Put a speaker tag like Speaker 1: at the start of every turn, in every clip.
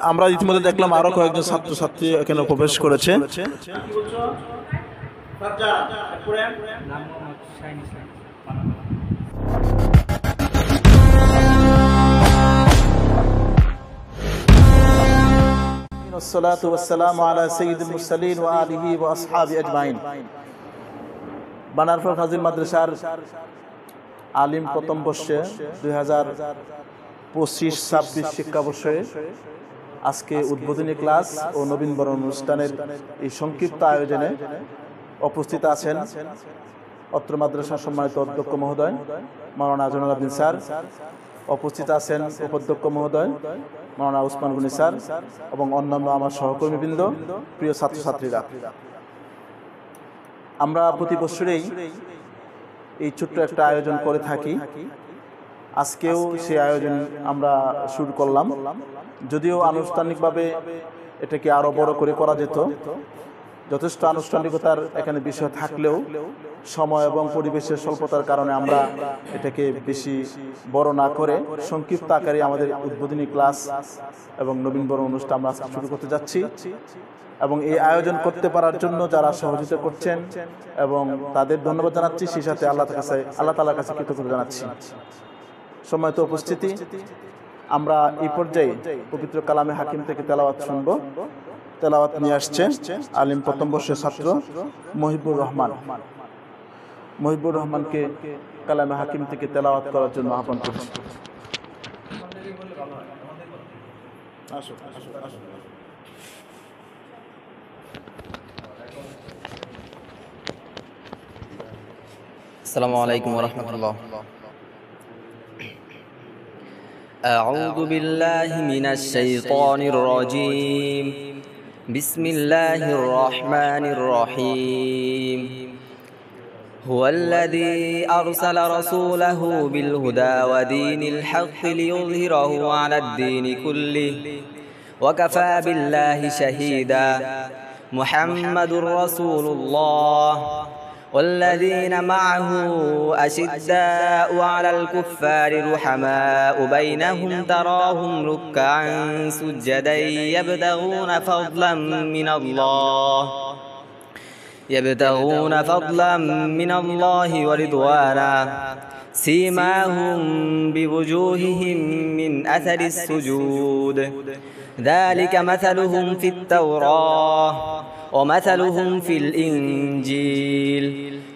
Speaker 1: আমরা ইতিমধ্যে দেখলাম আরো কয়েকজন ছাত্রছাত্রী এখানে প্রবেশ করেছে। والصلاة والسلام على سيد المرسلين وآله وأصحابه أجمعين। বানারফল ফাজিল মাদ্রাসার আলিম প্রথম বর্ষে 2025-26 শিক্ষাবর্ষে আজকে উদ্বোধনী ক্লাস ও নবীনবরণ অনুষ্ঠানের এই সংক্ষিপ্ত আয়োজনে উপস্থিত আছেন অত্র মাদ্রাসার সম্মানিত অধ্যক্ষ মহোদয় মাওলানা আজহারুল আবিদিন স্যার, উপস্থিত আছেন উপাধ্যক্ষ মহোদয় মাওলানা উসমান গনি স্যার এবং অন্যান্য আমার সহকর্মীবৃন্দ, প্রিয় ছাত্রছাত্রীরা। আমরা প্রতি বছরেই এই ছোট্ট একটা আয়োজন করে থাকি। আজকেও সেই আয়োজন আমরা শুরু করলাম, যদিও আনুষ্ঠানিকভাবে এটাকে আরো বড় করে করা যেত। যথেষ্ট আনুষ্ঠানিকতার এখানে বিষয় থাকলেও সময় এবং পরিবেশের স্বল্পতার কারণে আমরা এটাকে বেশি বড় না করে সংক্ষিপ্ত আকারে আমাদের উদ্বোধনী ক্লাস এবং নবীনবরণ অনুষ্ঠান আমরা শুরু করতে যাচ্ছি। এবং এই আয়োজন করতে পারার জন্য যারা সহযোগিতা করছেন এবং তাদের ধন্যবাদ জানাচ্ছি, সেই সাথে আল্লাহ তাআলার কাছে কৃতজ্ঞতা জানাচ্ছি। সম্মানিত উপস্থিতি, আমরা এই পর্যায়ে পবিত্র কালামে হাকিম থেকে তেলাওয়াত শুনব। তেলাওয়াত নিয়ে আসছে আলিম প্রথম বর্ষের ছাত্র মহিবুর রহমান। মহিবুর রহমানকে কালামে হাকিম থেকে তেলাওয়াত করার জন্য আহ্বান করছি।
Speaker 2: السلام عليكم ورحمة الله. أعوذ بالله من الشيطان الرجيم. بسم الله الرحمن الرحيم. هو الذي أرسل رسوله بالهدى ودين الحق ليظهره على الدين كله وكفى بالله شهيدا. محمد رسول الله والذين معه أشداء على الكفار رحماء بينهم تراهم ركعا سجدا يبتغون فضلا من الله ورضوانا سيماهم بوجوههم من أثر السجود ذلك مثلهم في التوراة ومثلهم في الإنجيل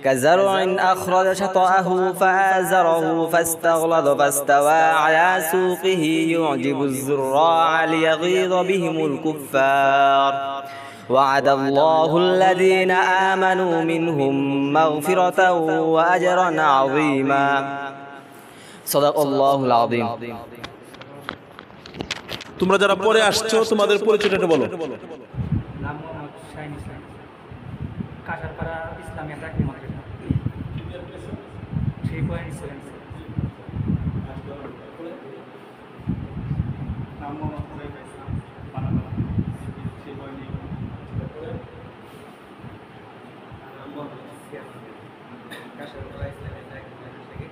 Speaker 2: كزرع أخرج شطأه فآزره فاستغلظ فاستوى على سوقه يعجب الزراع ليغيظ بهم الكفار وعد الله الذين آمنوا منهم مغفرة وأجرا عظيما صدق الله العظيم.
Speaker 1: তোমরা যারা পরে আসছো তোমাদের পরিচয়টা বলো।
Speaker 3: নাম মোহাম্মদ শাহিন ইসলাম, কাশারপাড়া ইসলামিয়া চাকরি মাদ্রাসা 3.7। নাম মোহাম্মদ হুরাইফা ইসলাম, পানাপাড়া 3.8। কাশারপাড়া ইসলামিয়া চাকরি মাদ্রাসা থেকে।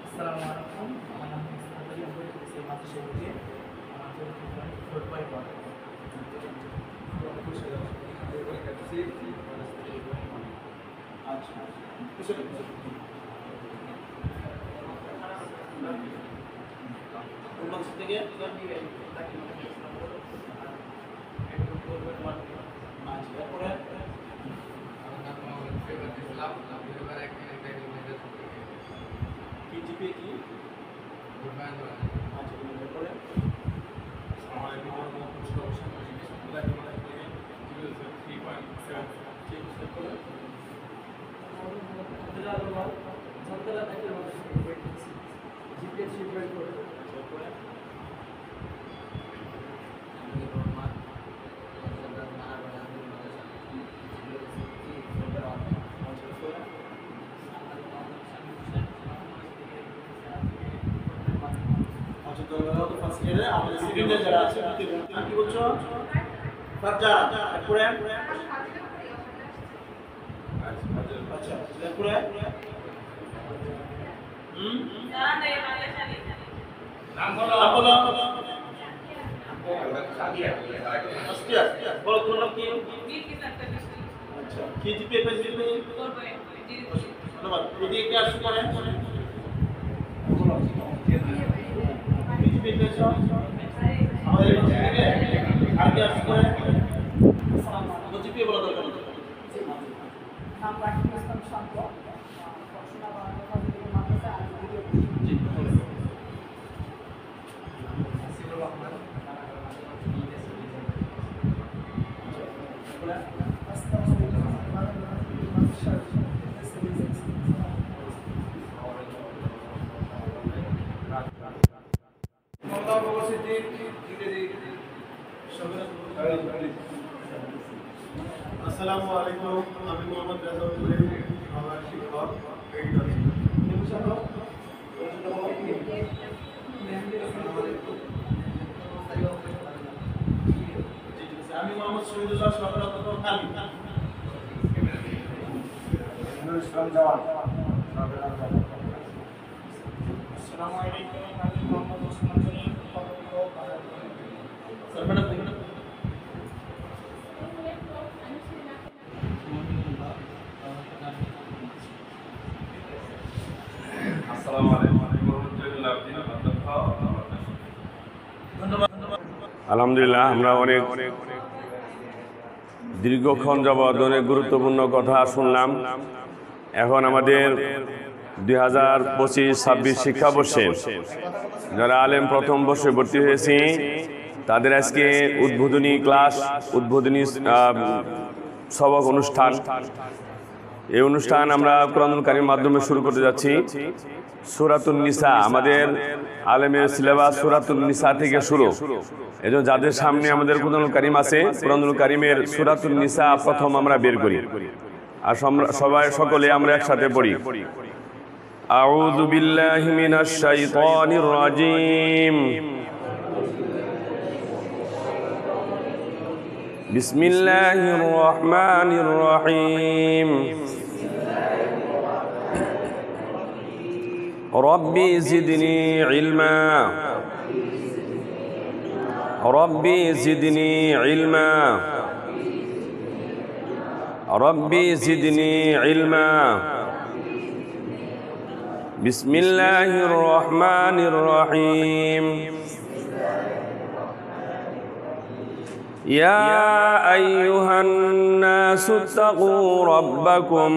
Speaker 3: আসসালামু আলাইকুম, আমার নাম ইসলামিয়া মাদ্রাসা থেকে।
Speaker 1: নাম বলো। আসফিয়া, বলো তোমার নাম কি? আচ্ছা, কি জিপে পেয়েছি তুমি? ধন্যবাদ। এদিকে কে আসছে পরে? কি জিপে পেয়েছো? আমাদের থেকে আর কে আসছে পরে? জিপে বলা দরকার নেই।
Speaker 4: নাম রাখি ইসলাম শান্ত পড়াশোনা মাদ্রাসা আর
Speaker 1: জি,
Speaker 5: আসসালামু আলাইকুম, আমি মোহাম্মদ রাজাউল আমার শিক্ষক
Speaker 1: আমি মোহাম্মদ শহীদুল্লাহ সরকার কালী।
Speaker 5: ইসলাম জওয়ান।
Speaker 4: আসসালামু আলাইকুম আমি Mohammad Osman Johnny
Speaker 1: sir madam
Speaker 5: আসসালামু আলাইকুম, আমি মোহাম্মদ জয়নুল আবদিন। আলহামদুলিল্লাহ, আমরা অনেক দীর্ঘক্ষণ যাবৎ অনেক গুরুত্বপূর্ণ কথা শুনলাম। এখন আমাদের 2025-26 শিক্ষাবর্ষে যারা আলেম প্রথম বর্ষে ভর্তি হয়েছি তাদের আজকে উদ্বোধনী ক্লাস, উদ্বোধনী সবক অনুষ্ঠান। এই অনুষ্ঠান আমরা কোরআনুল কারীমের মাধ্যমে শুরু করতে যাচ্ছি। সূরাতুন নিসা, আমাদের আলেমের সিলেবাস সূরাতুন নিসা থেকে শুরু। এজন্য যাদের সামনে আমাদের কোরআনুল কারীম আছে, কোরআনুল কারীমের সূরাতুন নিসা প্রথম আমরা বের করি, আর সবাই সকলে আমরা একসাথে পড়ি। আউযু বিল্লাহি মিনাশ শাইতানির রাজীম। বিসমিল্লাহির রহমানির রহিম। রব্বি জিদনি ইলমা। রব্বি জিদনি ইলমা। রব্বি জিদনি ইলমা। বিসমিল্লাহির রহমানির রহিম। ইয়া আইয়ুহান নাসু তাকু রাব্বাকুম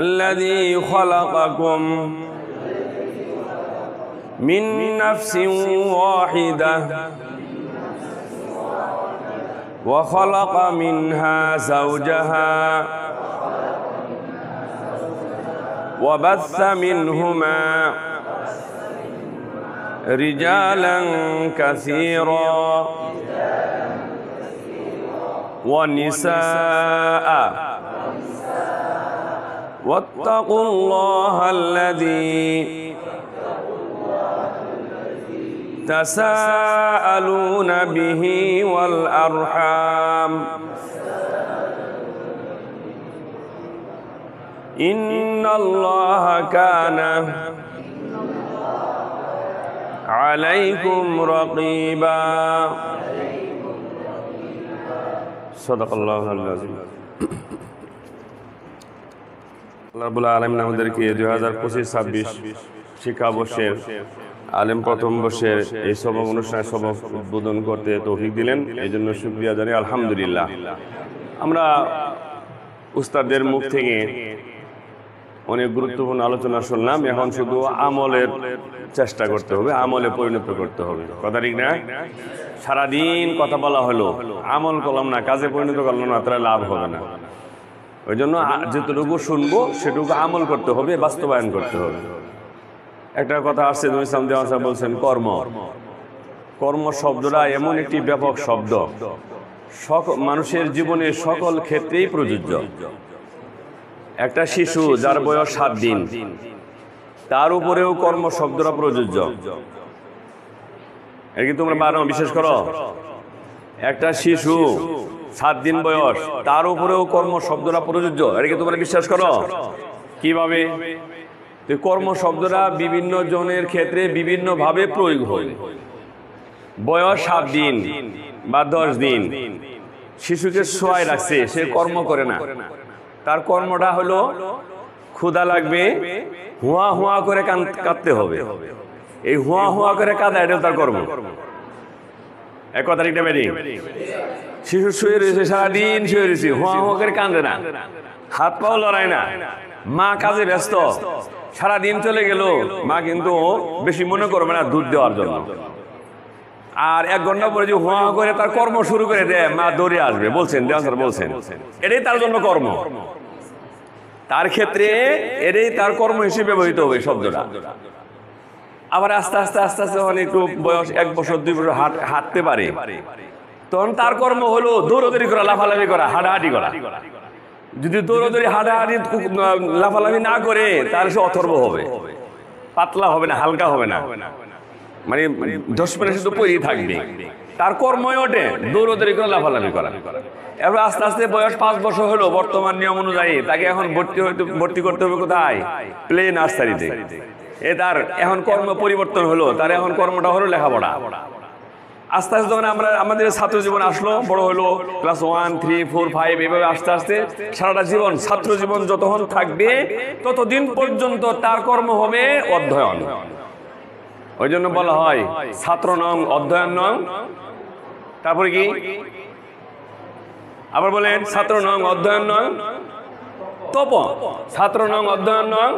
Speaker 5: الذي خلقكم من نفس واحدة وخلق منها زوجها وبث منهما رجالا كثيرا ونساء واتقوا الله الذي تساءلون به والأرحام إن الله كان عليكم رقيبا صدق الله العظيم। আল্লাহ রাব্বুল আলামিন আমাদেরকে 2025-26 শিক্ষাবর্ষের আলেম প্রথম বর্ষের এই সবক অনুষ্ঠানের সবক উদ্বোধন করতে তৌফিক দিলেন, এই জন্য শুকরিয়া জানাই আলহামদুলিল্লাহ। আমরা উস্তাদদের মুখ থেকে অনেক গুরুত্বপূর্ণ আলোচনা শুনলাম। এখন শুধু আমলের চেষ্টা করতে হবে, আমলে পরিণত করতে হবে, কথা ঠিক না? সারাদিন কথা বলা হলো, আমল করলাম না, কাজে পরিণত করলাম না, তাহলে লাভ হবে না। ওই জন্য যেটুকু শুনবো সেটুকু আমল করতে হবে, বাস্তবায়ন করতে হবে। একটা কথা আসছে, বলছেন কর্ম। কর্ম শব্দটা এমন একটি ব্যাপক শব্দ, মানুষের জীবনে সকল ক্ষেত্রেই প্রযোজ্য। একটা শিশু যার বয়স 7 দিন, তার উপরেও কর্ম শব্দটা প্রযোজ্য। এটা কি তোমরা বিশ্বাস করো? একটা শিশু 7 দিন বয়স, তার উপরেও কর্ম শব্দটা প্রযোজ্য। এটা কি তোমরা বিশ্বাস করো? কিভাবে? কর্ম শব্দটা বিভিন্ন জনের ক্ষেত্রে বিভিন্নভাবে প্রয়োগ হয়। বয়স 7 দিন বা 10 দিন শিশুকে শোয়ায় রাখছে, সে কর্ম করে না, তার কর্মটা হলো ক্ষুধা লাগবে, হুয়া হুয়া করে কাঁদতে হবে। এই হুয়া হুয়া করে কাঁদা, এটা তার কর্ম। এক কথা ঠিক না বেরি? শিশু শুয়ে রয়েছে, সারাদিন শুয়ে রয়েছে, হুয়া হুয়া করে কাঁদে না, হাত পাও লড়ায় না, মা কাজে ব্যস্ত, সারাদিন চলে গেল, মা কিন্তু বেশি মনে করবে না দুধ দেওয়ার জন্য। আর 1 ঘন্টা পরে যে হুয়া করে তার কর্ম শুরু করে দেয়, মা দৌড়ে আসবে, বলছেন বলছেন, এটাই তার জন্য কর্ম। তার ক্ষেত্রে এটাই তার কর্ম হিসেবে ব্যবহৃত হবে শব্দটা। আবার আস্তে আস্তে আস্তে আস্তে যখন একটু বয়স 1 বছর 2 বছর হাঁটতে পারে, তখন তার কর্ম হলো দৌড়াদৌড়ি করা, লাফালাফি করা, হাঁটাহাঁটি করা। যদি দৌড়াদৌড়ি হাঁটাহাঁটি লাফালাফি না করে, তাহলে সে অথর্ব হবে, পাতলা হবে না, হালকা হবে না, মানে 10 মিনিট শুধু পরেই থাকবে। তার কর্মই ওঠে দৌড়াদৌড়ি করে, লাফালাফি করা। এবার আস্তে আস্তে বয়স 5 বছর হলো, বর্তমান নিয়ম অনুযায়ী তাকে এখন ভর্তি করতে হবে কোথায়? প্লে নার্সারিতে। তার এখন কর্ম পরিবর্তন হলো, তার এখন কর্মটা হলো লেখাপড়া। আস্তে আস্তে যখন আমাদের ছাত্র জীবন আসলো, বড় হলো, ক্লাস 1, 3, 4, 5, এভাবে আস্তে আস্তে সারাটা জীবন ছাত্র জীবন যতক্ষণ থাকবে, ততদিন পর্যন্ত তার কর্ম হবে অধ্যয়ন। ওই জন্য বলা হয় ছাত্র নং অধ্যয়ন নং, তারপরে কি আবার বলেন? ছাত্র নং অধ্যয়ন নং তপ। ছাত্র নং অধ্যয়ন নং,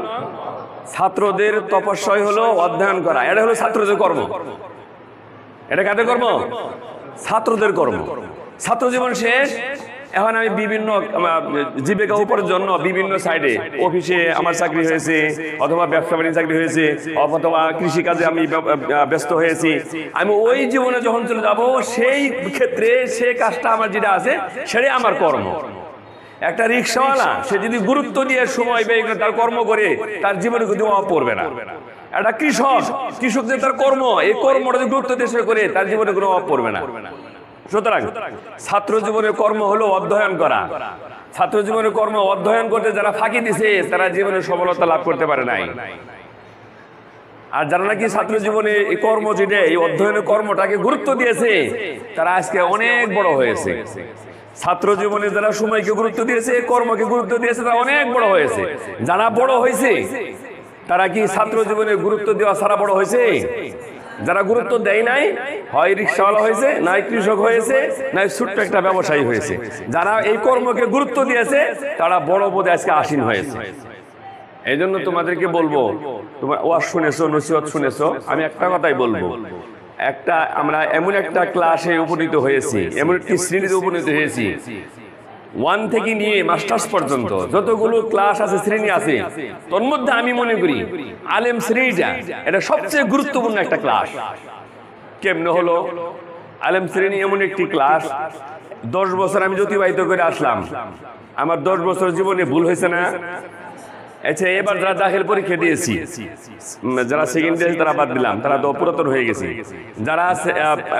Speaker 5: ছাত্রদের তপস্যাই হলো অধ্যয়ন করা, এটা হলো ছাত্রদের কর্ম। এটা কাদের কর্ম? ছাত্রদের কর্ম। ছাত্র জীবন শেষ, এখন আমি বিভিন্ন জীবিকা উপার্জনের জন্য বিভিন্ন সাইডে, অফিসে আমার চাকরি হয়েছে, অথবা ব্যবসা বাণিজ্য চাকরি হয়েছে, অথবা কৃষিকাজে আমি ব্যস্ত হয়েছি, আমি ওই জীবনে যখন চলে যাব, সেই ক্ষেত্রে সে কাজটা আমার যেটা আছে সেটাই আমার কর্ম। একটা রিক্সাওয়ালা, সে যদি গুরুত্ব দিয়ে সময় ব্যয় করে তার কর্ম করে, তার জীবনে কিন্তু অভাব পড়বে না। একটা কৃষক যে তার কর্ম, এই কর্মটা যদি গুরুত্ব দিয়ে করে, তার জীবনে কোনো অভাব পড়বে না। সুতরাং ছাত্র জীবনের কর্ম হলো অধ্যয়ন করা। ছাত্র জীবনের কর্ম অধ্যয়ন করতে যারা ফাঁকি দিছে, তারা জীবনে সফলতা লাভ করতে পারে নাই। আর যারা নাকি ছাত্র জীবনে এই কর্ম, যেটা এই অধ্যয়নের কর্মটাকে গুরুত্ব দিয়েছে, তারা আজকে অনেক বড় হয়েছে। ছাত্র জীবনে যারা সময়কে গুরুত্ব দিয়েছে, কর্মকে গুরুত্ব দিয়েছে, তারা অনেক বড় হয়েছে। যারা বড় হয়েছে, তারা কি ছাত্র জীবনে গুরুত্ব দেওয়া ছাড়া বড় হয়েছে? যারা গুরুত্ব দেয় নাই, হয় রিক্সাওয়ালা হয়েছে, নাই কৃষক হয়েছে, নাই ছোট্ট একটা ব্যবসায়ী হয়েছে। যারা এই কর্মকে গুরুত্ব দিয়েছে, তারা বড় পদে আজকে আসীন হয়েছে। এই জন্য তোমাদেরকে বলবো, তোমরা ওয়াজ শুনেছো, নসিহত শুনেছো, আমি একটা কথাই বলবো, আমরা এমন একটা ক্লাসে উপনীত হয়েছি, এমন একটি শ্রেণীতে উপনীত হয়েছি, 1 থেকে নিয়ে মাস্টার্স পর্যন্ত যতগুলো ক্লাস আছে, শ্রেণী আছে, তোর মধ্যে আমি মনে করি আলেম শ্রেণীটা এটা সবচেয়ে গুরুত্বপূর্ণ একটা ক্লাস। কেমনে হলো? আলেম শ্রেণী এমন একটি ক্লাস, 10 বছর আমি অতিবাহিত করে আসলাম, আমার 10 বছর জীবনে ভুল হয়েছে না? আচ্ছা, এবার যারা দাখিল পরীক্ষা দিয়েছি, যারা সেকেন্ড ইয়ার তারা বাদ দিলাম, তারা তো পুরাতন হয়ে গেছে। যারা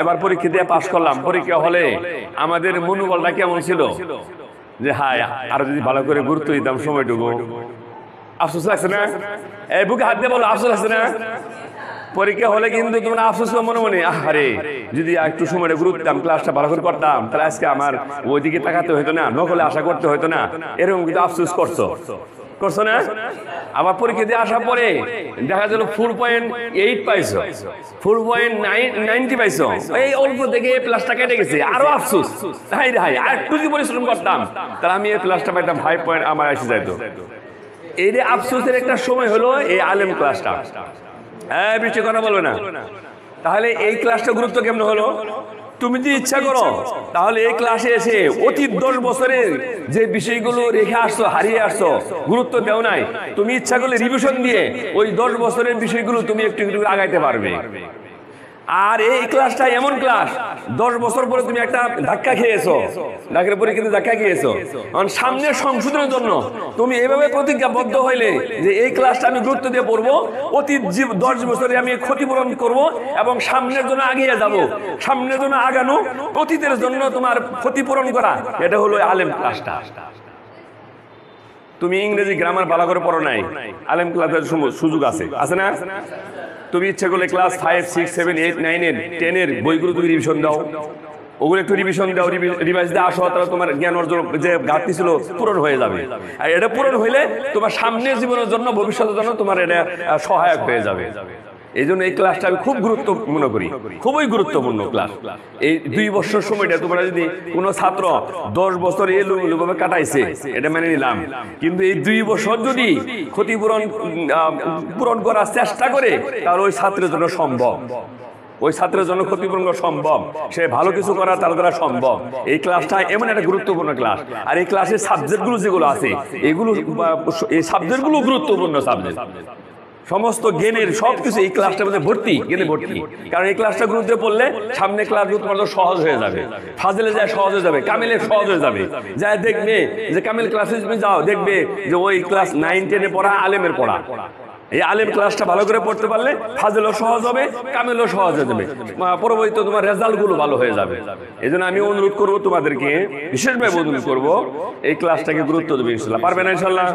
Speaker 5: এবার পরীক্ষা দিয়ে পাশ করলাম, পরীক্ষা হলে আমাদের মনোবলটা কেমন ছিল? যে হায়, আরো যদি ভালো করে গুরুত্ব দিতাম সময়টুকু। আফসোস লাগছে না? এই বুকে হাত দিয়ে বলো, আফসোস লাগছে না? পরীক্ষা হলে কিন্তু তোমরা আফসোস মনে মনে, আরে যদি একটু সময়টা গুরুত্ব দিতাম, ক্লাসটা ভালো করে করতাম, তাহলে আজকে আমার ওইদিকে তাকাতে হইতো না, নকলে আশা করতে হইতো না, এরকম কিন্তু আফসোস করছো না? আবার পরীক্ষা দিয়ে আসার পরে দেখা গেল 4.8 পাইছো, 4.90 পাইছো, এই অল্প থেকে এই প্লাসটা কেটে গেছে, আরো আফসোস, হাই হাই, আর একটু যদি পরিশ্রম করতাম তাহলে আমি এই প্লাসটা পাইতাম 5 পয়েন্ট আমার এসে যাইতো। এই যে আফসোসের একটা সময় হলো এই আলেম ক্লাসটা। হ্যাঁ, বেশি কথা বলবে না। তাহলে এই ক্লাসটা গুরুত্ব কেমন হলো? তুমি যদি ইচ্ছা করো, তাহলে এই ক্লাসে এসে অতীত 10 বছরের যে বিষয়গুলো রেখে আসছো, হারিয়ে আসছো, গুরুত্ব দেও নাই, তুমি ইচ্ছা করলে রিভিশন দিয়ে ওই 10 বছরের বিষয়গুলো তুমি একটু একটু আগাইতে পারবে। আর এই ক্লাসটা এমন ক্লাস, 10 বছর পরে তুমি একটা ধাক্কা খেয়েছো, ডাকের পরীক্ষাতে ধাক্কা খেয়েছো, কারণ সামনের সংশোধনের জন্য তুমি এইভাবে প্রতিজ্ঞাবদ্ধ হইলে যে এই ক্লাসটা আমি গুরুত্ব দিয়ে পড়বো, অতীত 10 বছরে আমি ক্ষতিপূরণ করব এবং সামনের জন্য এগিয়ে যাব, সামনের জন্য আগানো, অতীতের জন্য তোমার ক্ষতিপূরণ করা, এটা হলো আলেম ক্লাসটা। তুমি ইংরেজি গ্রামার ভালো করে পড়ো নাই, আলেম ক্লাসের সুযোগ আছে, আছে না? তুমি ইচ্ছে করলে ক্লাস 5, 6, 7, 8, 9, 10 এর বইগুলো তুমি রিভিশন দাও, ওগুলো একটু রিভিশন দাও, রিভাইজ দিয়ে আসো, তাহলে তোমার জ্ঞান অর্জন যে ঘাটতি ছিল পূরণ হয়ে যাবে। আর এটা পূরণ হইলে তোমার সামনের জীবনের জন্য, ভবিষ্যতের জন্য তোমার এটা সহায়ক হয়ে যাবে। এই জন্য এই ক্লাসটা আমি খুব গুরুত্বপূর্ণ করি, খুবই গুরুত্বপূর্ণ ক্লাস। এই 2 বছর সময়টা তোমরা যদি কোনো ছাত্র 10 বছর এলোমেলোভাবে কাটাইছে, এটা মেনে নিলাম, কিন্তু এই 2 বছর যদি ক্ষতিপূরণ পূরণ করার চেষ্টা করে, তাহলে ওই ছাত্রের জন্য সম্ভব, ওই ছাত্রের জন্য ক্ষতিপূরণ করা সম্ভব, সে ভালো কিছু করা তার দ্বারা সম্ভব। এই ক্লাসটা এমন একটা গুরুত্বপূর্ণ ক্লাস। আর এই ক্লাসের সাবজেক্টগুলো যেগুলো আছে, এগুলো এই সাবজেক্টগুলো গুরুত্বপূর্ণ সাবজেক্ট। সমস্ত জ্ঞানের সবকিছু এই ক্লাসটার মধ্যে ভর্তি, জ্ঞানে ভর্তি। কারণ এই ক্লাসটা গুরুত্বে পড়লে সামনে ক্লাসগুলো তোমার সহজ হয়ে যাবে, ফাজিলে যায় সহজ হয়ে যাবে, কামিলে সহজ হয়ে যাবে। যা দেখবে যে কামিল ক্লাসে তুমি যাও, দেখবে যে ওই ক্লাস 9, 10 এ পড়া আলেমের পড়া। এই আলেম ক্লাসটা ভালো করে পড়তে পারলে ফাজিলও সহজ হবে, কামিলও সহজ হয়ে যাবে, পরবর্তীতে তোমার রেজাল্টগুলো ভালো হয়ে যাবে। এই জন্য আমি অনুরোধ করবো তোমাদেরকে, বিশেষভাবে অনুরোধ করবো, এই ক্লাসটাকে গুরুত্ব দেবে ইনশাল্লাহ। পারবে না ইনশাল্লাহ?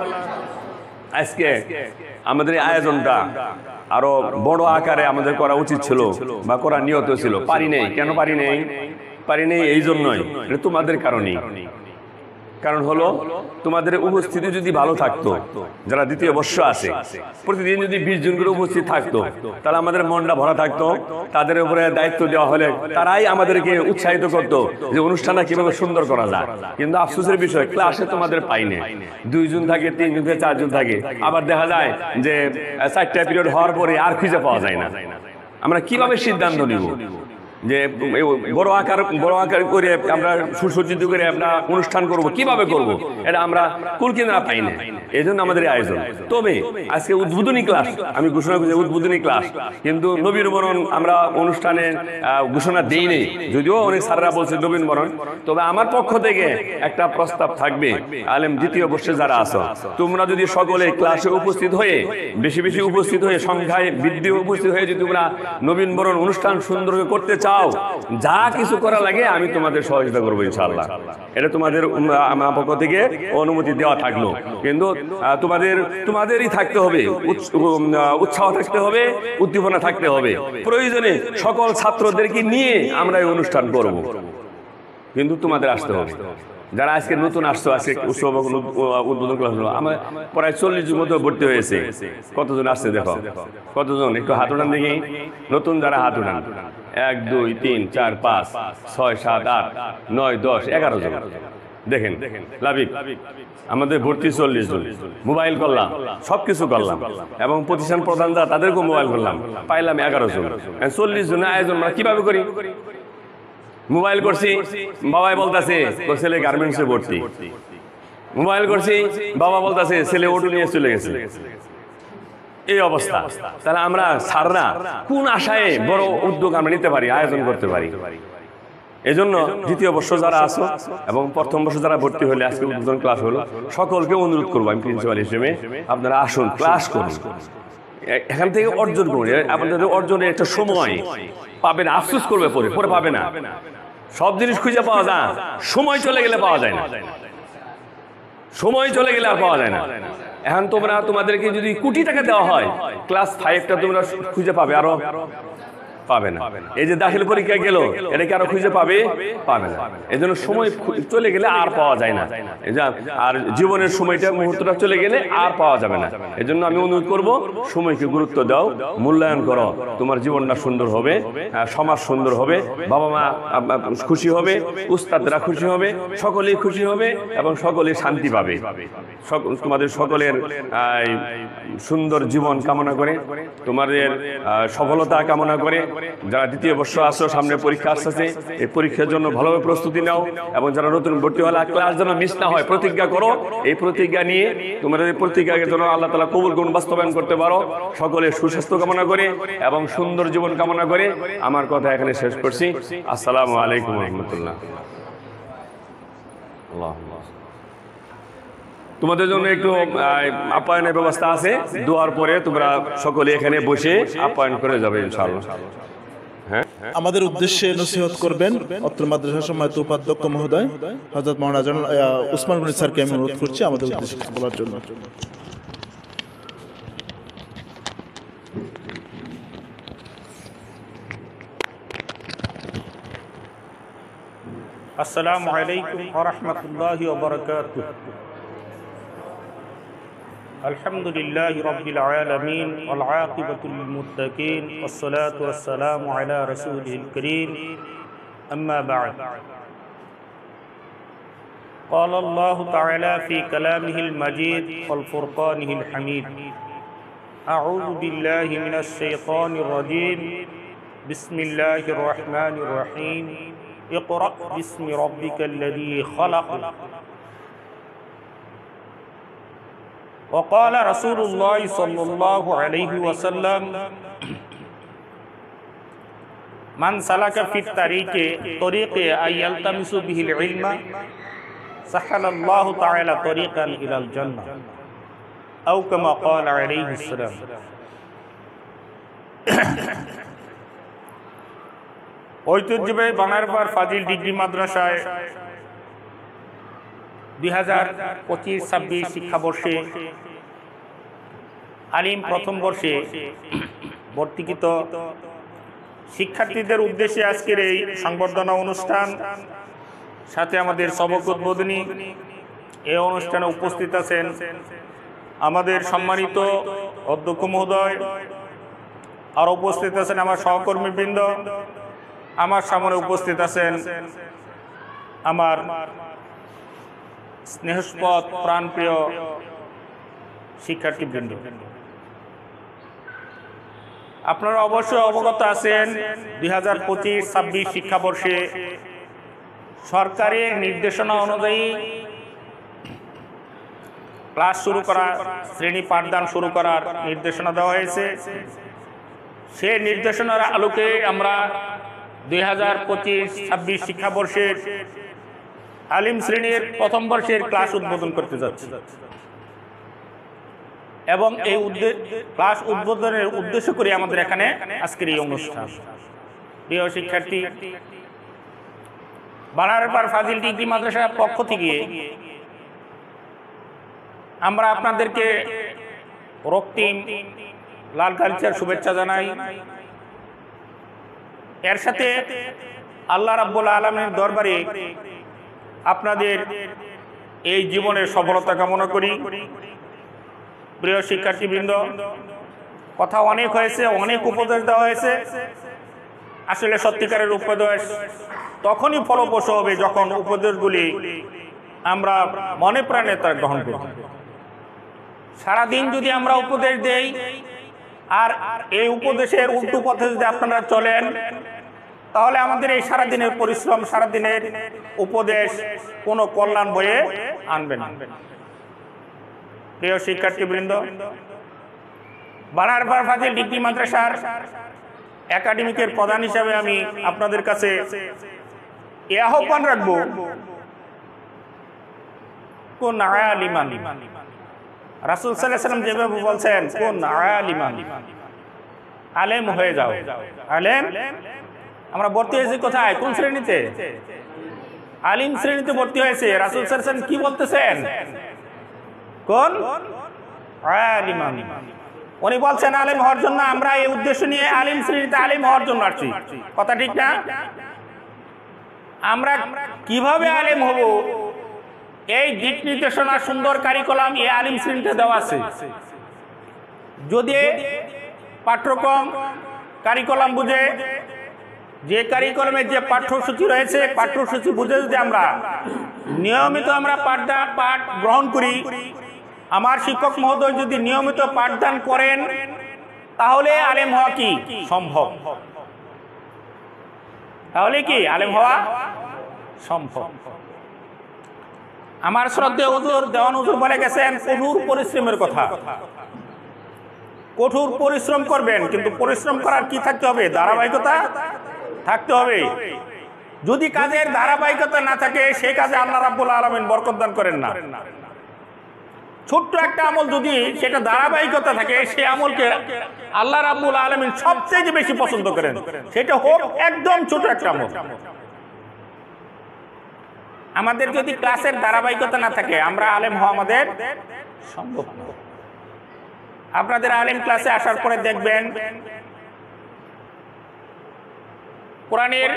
Speaker 5: আজকে আমাদের এই আয়োজনটা আরো বড় আকারে আমাদের করা উচিত ছিল বা করা নিয়ত ছিল, পারি নেই। কেন পারি নেই? এই জন্যই, এটা তোমাদের কারণেই। কারণ হলো তোমাদের উপস্থিতি যদি ভালো থাকতো, যারা দ্বিতীয় বর্ষ আছে প্রতিদিন যদি 20 জন করে উপস্থিত থাকতো, তাহলে আমাদের মনটা ভরা থাকতো। তাদের উপরে দায়িত্ব দেওয়া হলে তারাই আমাদেরকে উৎসাহিত করতো যে অনুষ্ঠানটা কিভাবে সুন্দর করা যায়। কিন্তু আফসোসের বিষয়, ক্লাসে তোমাদের পাইনি। 2 জন থাকে, 3 জন থাকে, 4 জন থাকে। আবার দেখা যায় যে 4টা পিরিয়ড হওয়ার পরে আর খুঁজে পাওয়া যায় না। আমরা কিভাবে সিদ্ধান্ত নিব যে বড় আকার করে আমরা সুসজ্জিত করে আমরা অনুষ্ঠান করব, কিভাবে করব, এটা আমরা কুল কিনা পাই না। এই জন্য আমাদের আয়োজন। তবে আজকে উদ্বোধনী ক্লাস, আমি ঘোষণা করছি উদ্বোধনী ক্লাস, কিন্তু নবীন বরণ আমরা অনুষ্ঠানে ঘোষণা দেই নেই, যদিও অনেক স্যাররা বলছে নবীন বরণ। তবে আমার পক্ষ থেকে একটা প্রস্তাব থাকবে, আলেম দ্বিতীয় বর্ষে যারা আছো, তোমরা যদি সকলে ক্লাসে উপস্থিত হয়ে, বেশি বেশি উপস্থিত হয়ে, সংখ্যায় বৃদ্ধি উপস্থিত হয়ে যদি তোমরা নবীন বরণ অনুষ্ঠান সুন্দর করতে চাও, যা কিছু করা লাগে আমি তোমাদের সহযোগিতা করবো ইনশাআল্লাহ। এটা তোমাদের আমার পক্ষ থেকে অনুমতি দেওয়া থাকলো। কিন্তু তোমাদেরই থাকতে হবে, উৎসাহ থাকতে হবে, উদ্দীপনা থাকতে হবে। প্রয়োজনে সকল ছাত্রদেরকে নিয়ে আমরা এই অনুষ্ঠান করব, কিন্তু তোমাদের আসতে হবে। যারা আজকে নতুন আসছো, আজকে উৎসব উদ্বোধন ক্লাস হলো, আমার প্রায় 40 জন মতো ভর্তি হয়েছে। কতজন আসছে দেখো, কতজন? একটু হাত উঠান দেখি। নতুন যারা হাত উঠান, 1, 2, 3, 4, 5, 6, 7, 8, 9, 10, 11 জন। দেখেন লাবিব, আমাদের ভর্তি 40 জন। মোবাইল করলাম, সবকিছু করলাম, এবং প্রতিষ্ঠান প্রধান যারা তাদেরকেও মোবাইল করলাম, পাইলাম 11 জন। 40 জনের আয়োজন আমরা কিভাবে করি? মোবাইল করছি, বাবাই বলতেছে ছেলে গার্মেন্টসে ভর্তি। মোবাইল করছি, বাবা বলতেছে ছেলে অটো নিয়ে চলে গেছে। এই অবস্থা। তাহলে আমরা স্যাররা কোন আশায় বড় উদ্যোগ আমরা নিতে পারি, আয়োজন করতে পারি? এজন্য দ্বিতীয় বর্ষ যারা আছো এবং প্রথম বর্ষ যারা ভর্তি হলে, আজকে উদ্বোধন ক্লাস হলো, সকলকে অনুরোধ করবো আমি প্রিন্সিপাল হিসেবে, আপনারা আসুন, ক্লাস করুন, এখান থেকে অর্জন করুন। আপনাদের অর্জনের একটা সময় পাবেন, আফসোস করবে পরে পাবে না। সব জিনিস খুঁজে পাওয়া যায়, সময় চলে গেলে পাওয়া যায় না, সময় চলে গেলে আর পাওয়া যায় না। এখন তোমাদেরকে যদি কোটি টাকা দেওয়া হয়, ক্লাস 5টা তোমরা খুঁজে পাবে, আরো পাবে না। এই যে দাখিল পরীক্ষা গেল, এটা কি আরো খুঁজে পাবে না। এই জন্য সময় চলে গেলে আর পাওয়া যায় না, আর জীবনের সময়টা, মুহূর্তটা চলে গেলে আর পাওয়া যাবে না। এই জন্য আমি অনুরোধ করব, সময়কে গুরুত্ব দাও, মূল্যায়ন করো, তোমার জীবনটা সুন্দর হবে, সমাজ সুন্দর হবে, বাবা মা খুশি হবে, উস্তাদরা খুশি হবে, সকলেই খুশি হবে এবং সকলেই শান্তি পাবে। তোমাদের সকলের সুন্দর জীবন কামনা করে, তোমাদের সফলতা কামনা করে, যারা দ্বিতীয় বর্ষ আসো, সামনে পরীক্ষা আসছে, এই পরীক্ষার জন্য ভালোভাবে প্রস্তুতি নাও, এবং যারা নতুন ভর্তি হলে ক্লাস যেন মিস না হয়, প্রতিজ্ঞা করো। এই প্রতিজ্ঞা নিয়ে তোমাদের এই প্রতিজ্ঞাকে যেন আল্লাহ তাআলা কবুল করুন, বাস্তবায়ন করতে পারো। সকলের সুস্বাস্থ্য কামনা করে এবং সুন্দর জীবন কামনা করে আমার কথা এখানে শেষ করছি। আসসালামু আলাইকুম ওয়া রাহমাতুল্লাহ। তোমাদের জন্য একটু আপ্যায়নের ব্যবস্থা আছে, দোয়ার পরে তোমরা সকলে এখানে বসে আপ্যায়ন করে যাবে ইনশাআল্লাহ। হ্যাঁ
Speaker 1: আমাদের উদ্দেশ্যে নসিহত করবেন অত্র মাদ্রাসার সম্মানিত উপাধ্যক্ষ মহোদয় হযরত মাওলানা উসমান গনি স্যারকে আমি অনুরোধ করছি আমাদের উদ্দেশ্যে কিছু বলার জন্য।
Speaker 4: আসসালামু আলাইকুম ওয়া রাহমাতুল্লাহি ওয়া বারাকাতুহু। আলহামদুলিল্লাহি রাব্বিল আলামিন ওয়াল আকিবাতু লিল মুত্তাকিন ওয়াস সালাতু ওয়াস সালামু আলা রাসূলিল কারীম আম্মা বা'দ। قال الله تعالى في كلامه المجيد والفرقانه الحميد أعوذ بالله من الشيطان الرجيم بسم الله الرحمن الرحيم اقرأ باسم ربك الذي خلق وقال رسول الله صلى الله عليه وسلم من سلك في الطريق أن يلتمس به العلم سهل الله تعالى طريقا إلى الجنة أو كما قال عليه السلام। ঐতিহ্যবাহী বানারপাড় ফাজিল ডিগ্রি মাদ্রাসায় 2025-26 শিক্ষাবর্ষে আলিম প্রথম বর্ষে ভর্তিকৃত শিক্ষার্থীদের উদ্দেশ্যে আজকের এই সংবর্ধনা অনুষ্ঠান, সাথে আমাদের সবক উদ্বোধনী। এই অনুষ্ঠানে উপস্থিত আছেন আমাদের সম্মানিত অধ্যক্ষ মহোদয়, আর উপস্থিত আছেন আমার সহকর্মীবৃন্দ, আমার সামনে উপস্থিত আছেন আমার স্নেহস্পদ প্রাণপ্রিয় শিক্ষার্থীবৃন্দ। আপনারা অবশ্যই অবগত আছেন 2025-26 শিক্ষাবর্ষে সরকারের নির্দেশনা অনুযায়ী ক্লাস শুরু করা, শ্রেণী পাঠদান শুরু করার নির্দেশনা দেওয়া হয়েছে। সেই নির্দেশনার আলোকে আমরা 2025-26 শিক্ষাবর্ষের আলিম শ্রেণীর প্রথম বর্ষের ক্লাস উদ্বোধন করতে যাচ্ছি এবং এই ক্লাস উদ্বোধনের উদ্দেশ্য করে আমাদের এখানে আজকের এই অনুষ্ঠান। প্রিয় শিক্ষার্থী, বানারপাড় ফাজিল ডিগ্রি মাদ্রাসার পক্ষ থেকে আমরা আপনাদেরকে রক্তিম লাল কালচার শুভেচ্ছা জানাই। এর সাথে আল্লাহ রাব্বুল আলামিনের দরবারে আপনাদের এই জীবনের সফলতা কামনা করি। প্রিয় শিক্ষার্থীবৃন্দ, কথা অনেক হয়েছে, অনেক উপদেশ দেওয়া হয়েছে। আসলে সত্যিকারের উপদেশ তখনই ফলপ্রসূ হবে যখন উপদেশগুলি আমরা মনে প্রাণে তা গ্রহণ করি। সারাদিন যদি আমরা উপদেশ দেই আর এই উপদেশের উল্টো পথে যদি আপনারা চলেন, তাহলে আমাদের এই সারাদিনের পরিশ্রম, সারাদিনের উপদেশ কোনো কল্যাণ বয়ে আনবে না। প্রিয় শিক্ষার্থীবৃন্দ, বানারপাড় ফাজিল ডিগ্রি মাদ্রাসার একাডেমিকের প্রধান হিসাবে আমি আপনাদের কাছে এ আহ্বান রাখব, কোন আলিমান, রাসূল সাল্লাল্লাহু আলাইহি ওয়াসাল্লাম যেভাবে বলছেন কোন আলিমান, আলেম হয়ে যাও। আলেম আমরা ভর্তি হয়েছি কোথায়, কোন শ্রেণীতে? আলিম শ্রেণীতে ভর্তি হয়েছে। রাসূল সাল্লাল্লাহু আলাইহি ওয়াসাল্লাম কি বলতেছেন? কোন আলিমান। উনি বলছেন আলেম হওয়ার জন্য। আমরা এই উদ্দেশ্য নিয়ে আলিম শ্রেণীতে আলিম হওয়ার জন্য আসছি, কথা ঠিক না? আমরা কিভাবে আলেম হব এই দিক নির্দেশনা, সুন্দর কারিকুলাম এই আলিম শ্রেণীতে দেওয়া আছে। যদি পাঠ্যক্রম কারিকুলাম বুঝে, যে কারিকুলামের যে পাঠ্যসূচি রয়েছে, পাঠ্যসূচি বুঝে যদি আমরা নিয়মিত পাঠ গ্রহণ করি, আমার শিক্ষক মহোদয় যদি নিয়মিত পাঠদান করেন, তাহলে আলেম হওয়া কি সম্ভব? তাহলে কি আলেম হওয়া সম্ভব? আমার শ্রদ্ধেয় হুজুর দেওয়ান হুজুর বলে গেছেন কঠোর পরিশ্রমের কথা। কঠোর পরিশ্রম করবেন, কিন্তু পরিশ্রম করার কি থাকতে হবে? ধারাবাহিকতা থাকতে হবে। যদি কাজের ধারাবাহিকতা না থাকে, সেই কাজে আল্লাহ রাব্বুল আলামিন বরকত দান করেন না। ছোট্ট একটা আমল যদি সেটা ধারাবাহিকতা থাকে, সেই আমলকে আল্লাহ রাব্বুল আলামিন সবচেয়ে বেশি পছন্দ করেন, সেটা হোক একদম ছোট একটা আমল। আমাদের যদি ক্লাসের ধারাবাহিকতা না থাকে, আমরা আলেম হওয়া আমাদের সম্ভব না। আপনাদের আলেম ক্লাসে আসার পরে দেখবেন কোরআনের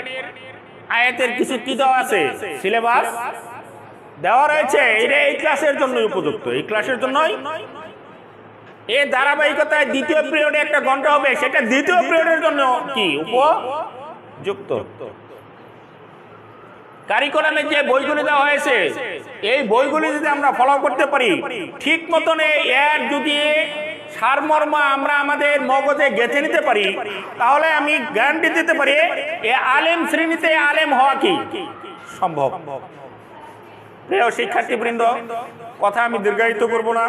Speaker 4: আয়াতের কিছু কি দেওয়া আছে, সিলেবাস দেওয়া রয়েছে, এটা এই ক্লাসের জন্য উপযুক্ত, এই ক্লাসের জন্যই। এই ধারাবাহিকতায় দ্বিতীয় পিরিয়ডে একটা ঘন্টা হবে, সেটা দ্বিতীয় পিরিয়ডের জন্য কি উপযুক্ত। কারিকুলামে যে বইগুলি দেওয়া হয়েছে, এই বইগুলি যদি আমরা ফলো করতে পারি ঠিক মতন, এর যদি সারমর্ম আমরা আমাদের মগজে গেঁথে নিতে পারি, তাহলে আমি গ্যারান্টি দিতে পারি এ আলেম শ্রেণীতে আলেম হওয়া কি সম্ভব। প্রিয় শিক্ষার্থীবৃন্দ, কথা আমি দীর্ঘায়িত করব না,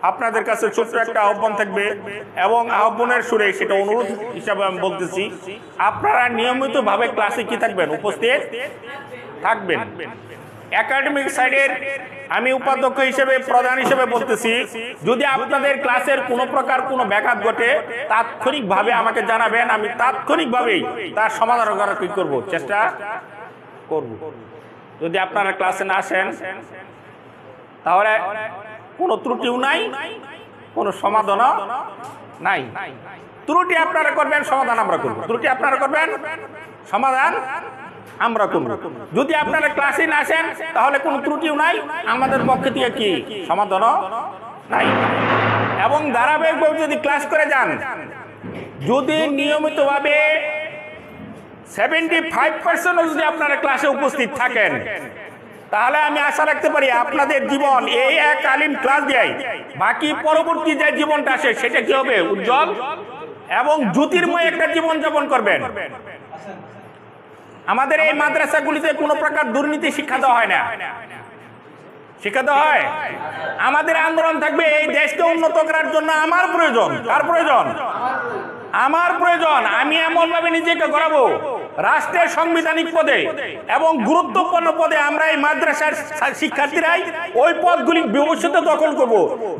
Speaker 4: আপনাদের কাছে ছোট্ট একটা আহ্বান থাকবে, এবং আহ্বানের সুরে সেটা অনুরোধ হিসাবে আমি বলতেছি, আপনারা নিয়মিতভাবে ক্লাসে কি থাকবেন, উপস্থিত থাকবেন। একাডেমিক সাইডের আমি উপাধ্যক্ষ হিসেবে, প্রধান হিসেবে বলতেছি, যদি আপনাদের ক্লাসের কোনো প্রকার কোনো ব্যাঘাত ঘটে তাৎক্ষণিকভাবে আমাকে জানাবেন, আমি তাৎক্ষণিকভাবেই তার সমাধান করার কি করব, চেষ্টা করব। যদি আপনারা ক্লাসে না আসেন তাহলে কোনো ত্রুটিও নাই, কোনো সমাধানও নাই। ত্রুটি আপনারা করবেন, সমাধান আমরা করব। ত্রুটি আপনারা করবেন, সমাধান আমরা করব। যদি আপনারা ক্লাসে না আসেন তাহলে কোনো ত্রুটিও নাই, আমাদের পক্ষে থেকে কি সমাধানও নাই। এবং ধারাবাহিকভাবে যদি ক্লাস করে যান, যদি নিয়মিতভাবে 75% যদি আপনারা ক্লাসে উপস্থিত থাকেন, তাহলে আমি আশা রাখতে পারি আপনাদের জীবন এই এক আলিম ক্লাস দেয়, বাকি পরবর্তী যে জীবনটা আসে সেটা কি হবে, উজ্জ্বল এবং জ্যোতির্ময় একটা জীবন যাপন করবেন। আমাদের এই মাদ্রাসাগুলিতে কোনো প্রকার দুর্নীতি শিক্ষা দেওয়া হয় না, শিক্ষা দেওয়া হয়। আমাদের আন্দোলন থাকবে এই দেশকে উন্নত করার জন্য। আমার প্রয়োজন, কার প্রয়োজন? আমার প্রয়োজন। আমি এমনভাবে নিজেকে গড়াবো রাষ্ট্রের সাংবিধানিক পদে এবং গুরুত্বপূর্ণ পদে, আমরা এই মাদ্রাসার শিক্ষার্থীরাই ওই পদগুলি ভবিষ্যতে দখল করব,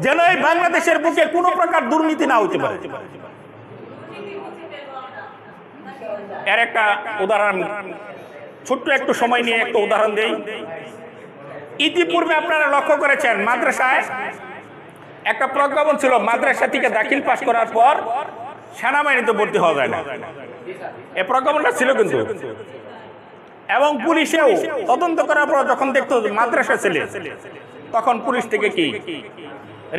Speaker 4: যেন এই বাংলাদেশের বুকে কোনো প্রকার দুর্নীতি না হতে পারে। এর একটা উদাহরণ, ছোট্ট একটু সময় নিয়ে একটা উদাহরণ দেই। ইতিপূর্বে আপনারা লক্ষ্য করেছেন মাদ্রাসায় একটা প্রজ্ঞাপন ছিল, মাদ্রাসা থেকে দাখিল পাস করার পর সেনাবাহিনীতে ভর্তি হওয়া যায় না। এই প্রজ্ঞাপনটা ছিল কিন্তু, এবং পুলিশেও তদন্ত করার পর যখন দেখতো মাদ্রাসা ছেলে, তখন পুলিশ থেকে কি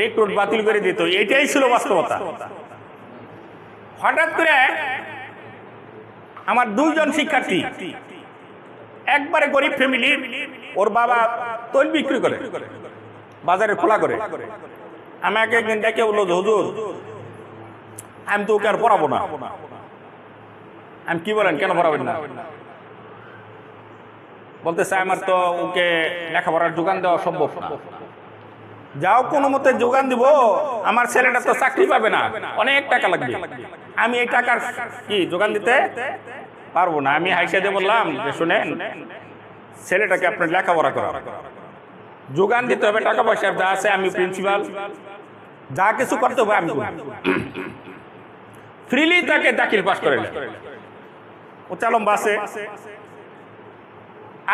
Speaker 4: রিক্রুট বাতিল করে দিত। এটাই ছিল বাস্তবতা। হঠাৎ করে আমার দুইজন শিক্ষার্থী, একবারে গরিব ফ্যামিলির, ওর বাবা তৈল বিক্রি করে, বাজারে খোলা করে, আমাকে একদিন ডেকে বললো, হুজুর আমি তো ওকে আর পড়াবো না। আমি কি বলেন, কেন পড়াবেন না? বলতেছে আমার তো ওকে লেখাপড়ার যোগান দেওয়া সম্ভব না। যাও কোনো মতে যোগান দিব, আমার ছেলেটা তো চাকরি পাবে না, অনেক টাকা লাগবে, আমি এই টাকার কি যোগান দিতে পারবো না। আমি হাইসা দিয়ে বললাম যে শুনেন, ছেলেটাকে আপনার লেখাপড়া করা, যোগান দিতে হবে, টাকা পয়সা যা আছে আমি প্রিন্সিপাল, যা কিছু করতে হবে আমি ফ্রিলি তাকে দাখিল পাস করে। ও চালম বাসে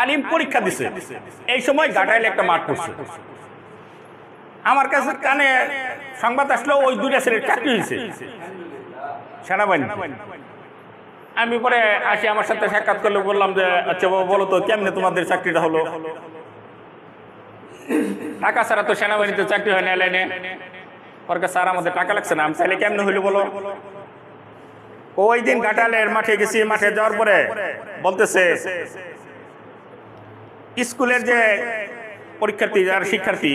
Speaker 4: আলিম পরীক্ষা দিছে, এই সময় ঘাটাইলে একটা মাঠ পড়ছে। আমার কাছে কানে সংবাদ আসলো ওই দুইটা ছেলের চাকরি হয়েছে সেনাবাহিনী। আমি পরে আসি, আমার সাথে সাক্ষাৎ করলে বললাম যে আচ্ছা বাবা বলো তো কেমনে তোমাদের চাকরিটা হলো? টাকা ছাড়া তো সেনাবাহিনীতে চাকরি হয় না লাইনে। ওর কাছে স্যার আমাদের টাকা লাগছে না। আমি চাইলে কেমনে হইলো বলো? ওই দিন ঘাটালের মাঠে গেছি, মাঠে যাওয়ার পরে বলতেছে স্কুলের যে পরীক্ষার্থী যারা শিক্ষার্থী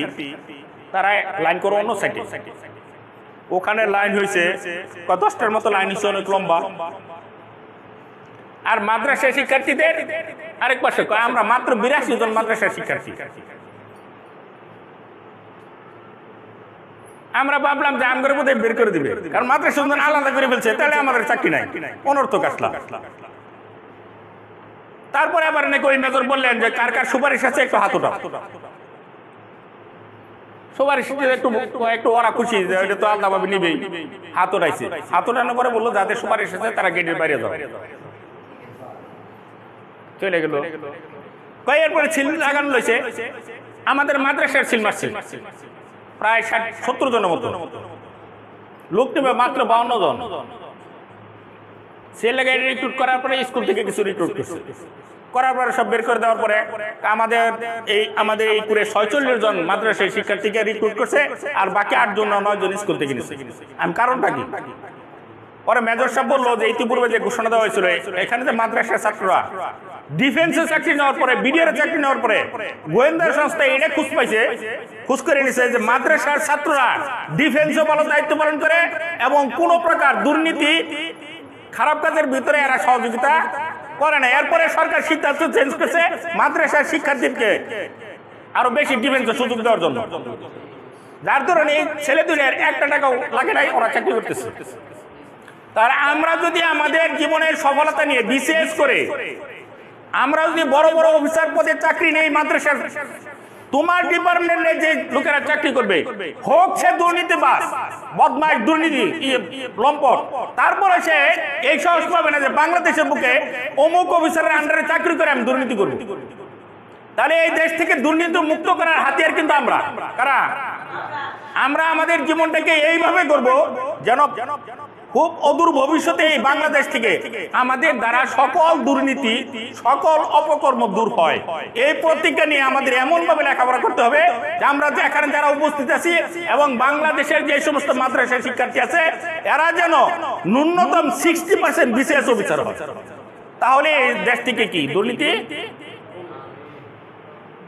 Speaker 4: তারা লাইন করো অন্য সাইডে, ওখানে লাইন হয়েছে 10টার মতো লাইন হয়েছে, অনেক লম্বা। আর মাদ্রাসা শিক্ষার্থীদের আরেক পাশে আমরা মাত্র 82 জন মাদ্রাসা শিক্ষার্থী। আমরা ভাবলাম যে আমগরের মধ্যে বের করে দিবে, কারণ মাদ্রাসা আলাদা করে ফেলছে, তাহলে আমাদের চাকরি নাই, অনর্থক আসলাম। তারপরে আবার নাকি ওই মেজর বললেন যে কার কার সুপারিশ আছে একটু হাত উঠাও। সবার একটু একটু ওরা খুশি যে এটা তো আলাদাভাবে নিবেই, হাত ওঠাইছে। হাত ওঠানোর পরে বললো যাদের সবার এসেছে তারা গেটের বাইরে যাও, চলে গেল। এরপরে ছিল লাগানো লইছে, আমাদের মাদ্রাসার সিল মারছে প্রায় 60-70 জনের মতো, লোক নেবে মাত্র 52 জন। সে লেগে রিক্রুট করার পরে স্কুল থেকে কিছু রিক্রুট করছে, করার পরে সব বের করে দেওয়ার পরে আমাদের এই পুরে 46 জন মাদ্রাসার শিক্ষার্থীকে রিক্রুট করছে, আর বাকি 8 জন 9 জন স্কুল থেকে নিচ্ছে। আমি কারণটা কি? পরে মেজর সাহেব বললো যে ইতিপূর্বে যে ঘোষণা দেওয়া হয়েছিল এখানে যে মাদ্রাসার ছাত্ররা ডিফেন্সের চাকরি নেওয়ার পরে, বিডিআর চাকরি নেওয়ার পরে গোয়েন্দা সংস্থা এটা খুঁজ পাইছে, খুঁজ করে নিছে যে মাদ্রাসার ছাত্ররা ডিফেন্সও ভালো দায়িত্ব পালন করে এবং কোনো প্রকার দুর্নীতি খারাপ কাজের ভিতরে এরা সহযোগিতা করে না। এরপরে সরকার সিদ্ধান্ত চেঞ্জ করছে মাদ্রাসার শিক্ষার্থীকে আরো বেশি ডিফেন্সের সুযোগ দেওয়ার জন্য, যার ধরুন এই ছেলে দুলের 1 টাকাও লাগে নাই, ওরা চাকরি করতেছে। তাহলে আমরা যদি আমাদের জীবনের সফলতা নিয়ে বিশেষ করে আমরা যদি বড় বড় অফিসার পদে চাকরি নেই মাদ্রাসার, তোমার ডিপার্টমেন্টে যে লোকেরা চাকরি করবে হোক সে দুর্নীতিবাজ, বদমাইশ, দুর্নীতি, লম্পট, তারপরে সে এই সাহস পাবে না যে বাংলাদেশের বুকে অমুক অফিসারের আন্ডারে চাকরি করে আমি দুর্নীতি করব। তাহলে এই দেশ থেকে দুর্নীতি মুক্ত করার হাতিয়ার কিন্তু আমরা কারা? আমরা আমাদের জীবনটাকে এইভাবে করব যেন খুব অদূর ভবিষ্যতে এই বাংলাদেশ থেকে আমাদের দ্বারা সকল দুর্নীতি, সকল অপকর্ম দূর হয়। এই প্রতিজ্ঞা নিয়ে আমাদের এমনভাবে লেখাপড়া করতে হবে যে আমরা এখানে যারা উপস্থিত আছি এবং বাংলাদেশের যে সমস্ত মাদ্রাসার শিক্ষার্থী আছে এরা যেন ন্যূনতম 60% বিসিএস অফিসার হয়। তাহলে এই দেশ থেকে কি দুর্নীতি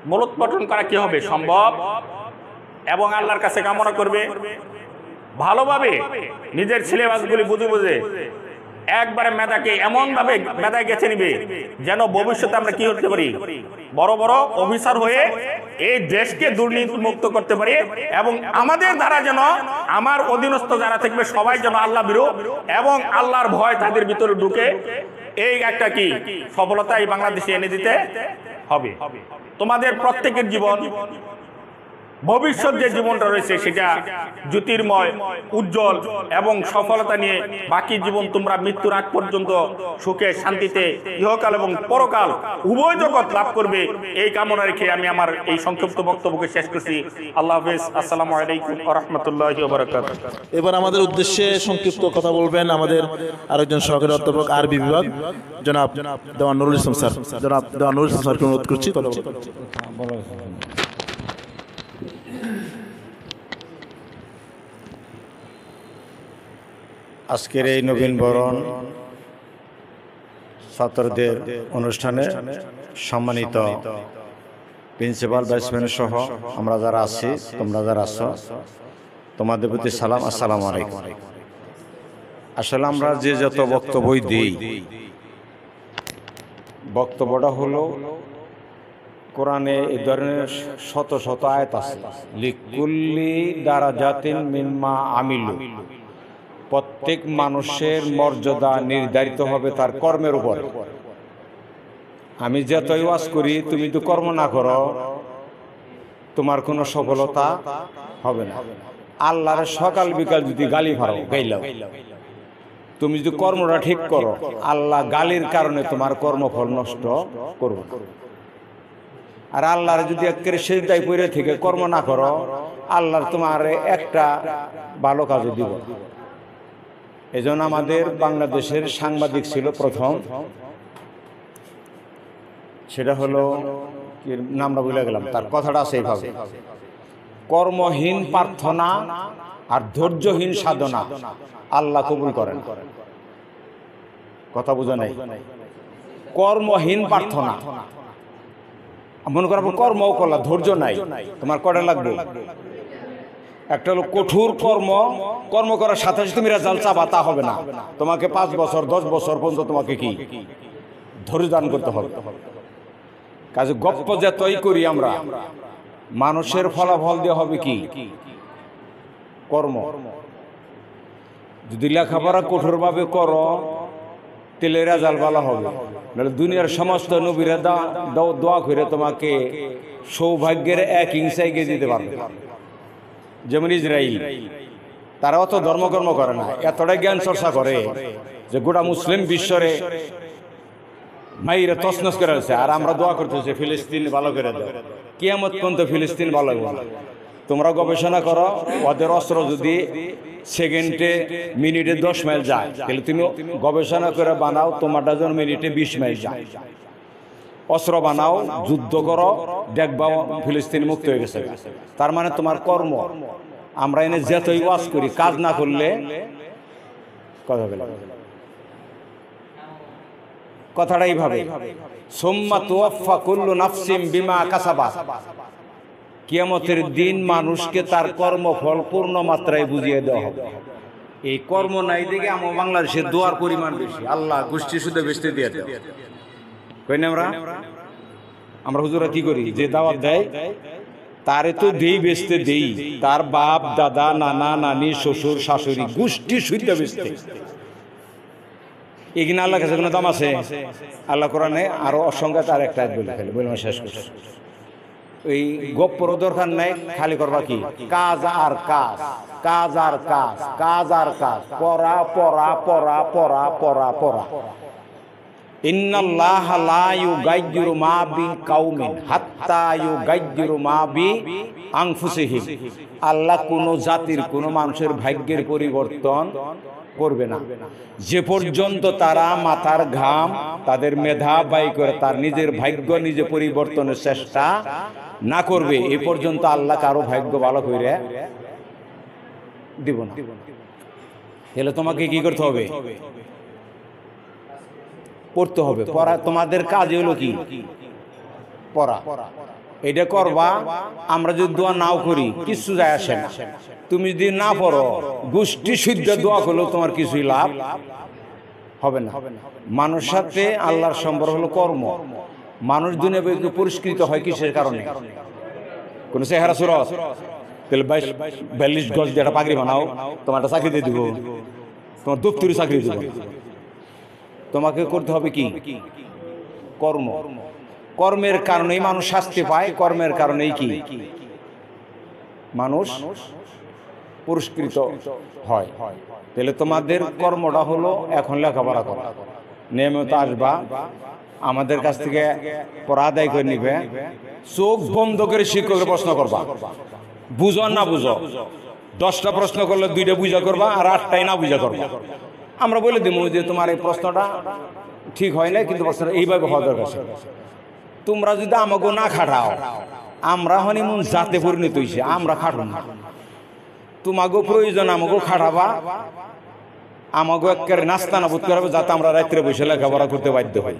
Speaker 4: মূলোৎপাটন করা কি হবে সম্ভব, এবং আল্লাহর কাছে কামনা করবে ভালোভাবে নিজের সিলেবাসগুলি বুঝে বুঝে একবারে মেধাকে এমনভাবে মেধায় গেছে নিবে যেন ভবিষ্যতে আমরা কি করতে পারি, বড় বড় অফিসার হয়ে এই দেশকে দুর্নীতি মুক্ত করতে পারি, এবং আমাদের দ্বারা যেন আমার অধীনস্থ যারা থাকবে সবাই যেন আল্লাহ ভীরু এবং আল্লাহর ভয় তাদের ভিতরে ঢুকে এই একটা কি সফলতা এই বাংলাদেশে এনে দিতে হবে। তোমাদের প্রত্যেকের জীবন, ভবিষ্যৎ যে জীবনটা রয়েছে সেটা জ্যোতির্ময়, উজ্জ্বল এবং সফলতা নিয়ে বাকি জীবন তোমরা মৃত্যুর আগ পর্যন্ত সুখে শান্তিতে ইহকাল এবং পরকাল উভয় জগৎ লাভ করবে, এই কামনা রেখে আমি আমার এই সংক্ষিপ্ত বক্তব্যকে শেষ করছি। আল্লাহ হাফেজ। আসসালামু আলাইকুম ওয়া রাহমাতুল্লাহি ওয়া বারাকাতুহু।
Speaker 1: এবার আমাদের উদ্দেশ্যে সংক্ষিপ্ত কথা বলবেন আমাদের আরেকজন সহকারী অধ্যাপক আরবি বিভাগ জনাব দেওয়ান নুরুল ইসলাম স্যার। জনাব দেওয়ান নুরুল ইসলাম স্যারকে অনুরোধ করছি কথা বলতে।
Speaker 6: আজকের এই নবীন বরণ ছাত্রদের অনুষ্ঠানে সম্মানিত প্রিন্সিপাল, ভাইসম্যান সহ আমরা যারা আছি, তোমরা যারা আছো, তোমাদের প্রতি সালাম, আসসালামু আলাইকুম। আসলে আমরা যে যত বক্তব্যই দিই, বক্তব্যটা হলো কোরআনে এই ধরনের শত শত আয়াত আছে, লিকুল্লি দারাজাতিন মিম্মা আমিলু, প্রত্যেক মানুষের মর্যাদা নির্ধারিত হবে তার কর্মের উপর। আমি যতই ওয়াজ করি, তুমি তো কর্ম না করো তোমার কোনো সফলতা হবে না। আল্লাহর সকাল বিকাল যদি গালি ফারো গাইলাও, তুমি যদি কর্মটা ঠিক করো, আল্লাহ গালির কারণে তোমার কর্মফল নষ্ট করবে। আর আল্লাহর যদি একেবারে সেজদায় পড়ে থেকে কর্ম না করো, আল্লাহর তোমার একটা ভালো কাজও দিব। এজন্য আমাদের বাংলাদেশের সাংবাদিক ছিল প্রথম, সেটা হলো কি নামটা ভুলে গেলাম, তার কথাটা আছে এইভাবে, কর্মহীন প্রার্থনা আর ধৈর্যহীন সাধনা আল্লাহ কবুল করেন। কথা বোঝা নাই? কর্মহীন প্রার্থনা, মনে করো কর্মও করলা, ধৈর্য নাই, তোমার কটা লাগবে? একটা হলো কঠোর কর্ম করার সাথে সাথে তুমি রেজাল্ট চাবা, তা হবে না। তোমাকে 5 বছর 10 বছর পর্যন্ত তোমাকে কি ধৈর্য দান করতে হবে। কাজে গপ্প যতই করি আমরা, মানুষের ফলাফল দিয়ে হবে কি কর্ম। যদি লেখাপড়া কঠোরভাবে করো তাহলে রেজাল্ট ভালো হবে। দুনিয়ার সমস্ত নবীরা দোয়া করে তোমাকে সৌভাগ্যের 1 ইঞ্চি এগিয়ে দিতে পারবে। যেমন ইসরায়েল, তারা অত ধর্মকর্ম করে না, এতটাই জ্ঞান চর্চা করে যে গোটা মুসলিম বিশ্বরে মাইরে তছনছ করে আছে। আর আমরা দোয়া করতেছি ফিলিস্তিন ভালো করে দাও, কিয়ামত পর্যন্ত ফিলিস্তিন ভালো হবে না। তোমরা গবেষণা করো, ওদের অস্ত্র যদি সেকেন্ডে মিনিটে 10 মাইল যায়, তাহলে তুমি গবেষণা করে বানাও তোমারটা যেন মিনিটে 20 মাইল যায়। অস্ত্র বানাও, যুদ্ধ করো, দেখবা ফিলিস্তিন মুক্ত হয়ে গেছে। তার মানে তোমার কর্ম। আমরা এনে যতই ওয়াজ করি, কাজ না করলে কথা বলে কথাটা এইভাবে, সুম্মা তুওয়াফা কুল্লু নাফসিন বিমা কাসাবাত, কিয়ামতের দিন মানুষকে তার কর্মফল পূর্ণ মাত্রায় বুঝিয়ে দেওয়া হবে। এই কর্ম নাই দেখে আমার বাংলাদেশের দোয়ার পরিমাণ বেশি। আল্লাহ গোষ্ঠী শুধু বেচতে দিয়ে দেয়, কই না? আমরা হুজুরা কি করি, যে দাওয়াত দেয় তারে তো দেই বেচতে দেই, তার বাপ দাদা নানা নানি শ্বশুর শাশুড়ি গোষ্ঠী শুদ্ধ বেচতে। এখানে আল্লাহ কাছে কোনো দাম আছে? আল্লাহ কোরআনে আরো অসংখ্য তার একটা বলে ফেলে, বলে শেষ করছে। ওই গপ্পর দরকার নাই, খালি করবা কি কাজ আর কাজ, কাজ আর কাজ, কাজ আর কাজ, পড়া পড়া পড়া পড়া পড়া পড়া। ইন্নাল্লাহা লা ইউগাইয়িরু মা বিকাউমিন হাত্তা ইউগাইয়িরু মা বিআনফুসিহিম, আল্লাহ কোন জাতির কোন মানুষের ভাগ্যের পরিবর্তন করবে না যে পর্যন্ত তারা মাথার ঘাম তাদের মেধা ব্যয় করে তার নিজের ভাগ্য নিজে পরিবর্তনের চেষ্টা না করবে, এ পর্যন্ত আল্লাহ কারো ভাগ্য ভালো করে দিব না। তাহলে তোমাকে কি করতে হবে? পড়তে হবে। পড়া তোমাদের কাজ হলো কি? পড়া। এটা করবা। আমরা যদি দোয়া নাও করি কিছু যায় আসে না। তুমি যদি না পড়ো, গোষ্ঠী শুদ্ধ দোয়া করলেও তোমার কিছুই লাভ হবে না। মানুষের সাথে আল্লাহর সম্পর্ক হলো কর্ম। মানুষ দুনিয়াতে পুরস্কৃত হয় কিসের কারণে? কোন চেহারা সুরত, তাহলে 42 গজ দিয়ে একটা পাগড়ি বানাও, তোমার একটা চাকরি দিয়ে দিব, তোমার দপ্তরি চাকরি দিব। তোমাকে করতে হবে কি? কর্ম। কর্মের কারণেই মানুষ শাস্তি পায়, কর্মের কারণেই কি মানুষ পুরস্কৃত হয়। তাহলে তোমাদের কর্মটা হলো এখন লেখাপড়া করা। নিয়মিত আসবা, আমাদের কাছ থেকে পড়া আদায় করে নিবে, চোখ বন্ধ করে শিক্ষকের প্রশ্ন করবা, বুঝো না বুঝো। 10টা প্রশ্ন করলে 2টা বুঝা করবা, আর 8টাই না বুঝা করবা। আমরা বলে দেবো যে তোমার এই প্রশ্নটা ঠিক হয় না, কিন্তু প্রশ্নটা এইভাবে হওয়া দরকার। তোমরা যদি আমাকে না খাটাও, আমরা হনিমুন জাতে পরিণত হয়েছে, আমরা খাটব না। তোমাকেও প্রয়োজন আমাকেও খাটাবা, আমাকেও একেবারে নাস্তা নাবুদ করাবে, যাতে আমরা রাত্রে বসে লেখাপড়া করতে বাধ্য হই।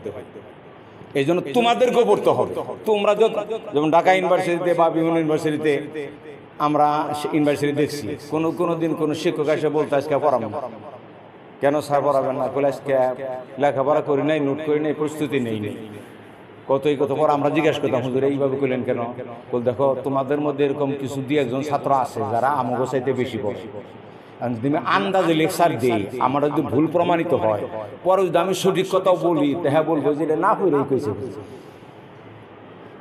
Speaker 6: এই জন্য তোমাদেরকেও পড়তে হবে। তোমরা যেমন ঢাকা ইউনিভার্সিটিতে বা বিভিন্ন ইউনিভার্সিটিতে আমরা ইউনিভার্সিটি দেখছি, কোনো দিন কোনো শিক্ষক এসে বলতে আজকে পড়াবো না। কেন স্যার পড়াবেন না? বলে আজকে লেখাপড়া করি নাই, নোট করি নাই, প্রস্তুতি নেই। কতই কত পর আমরা জিজ্ঞাসা করতাম, হুজুর এইভাবে করলেন কেন? বল দেখো তোমাদের মধ্যে এরকম কিছু 2-1 ছাত্র আছে যারা আমাকে চাইতে বেশি পড়ে। তুমি আন্দাজে লেকচার দিই, আমার যদি ভুল প্রমাণিত হয়, পরে যদি আমি সঠিক কথা বলি, তাহলে বলবো যে এটা না পড়েই কইছে।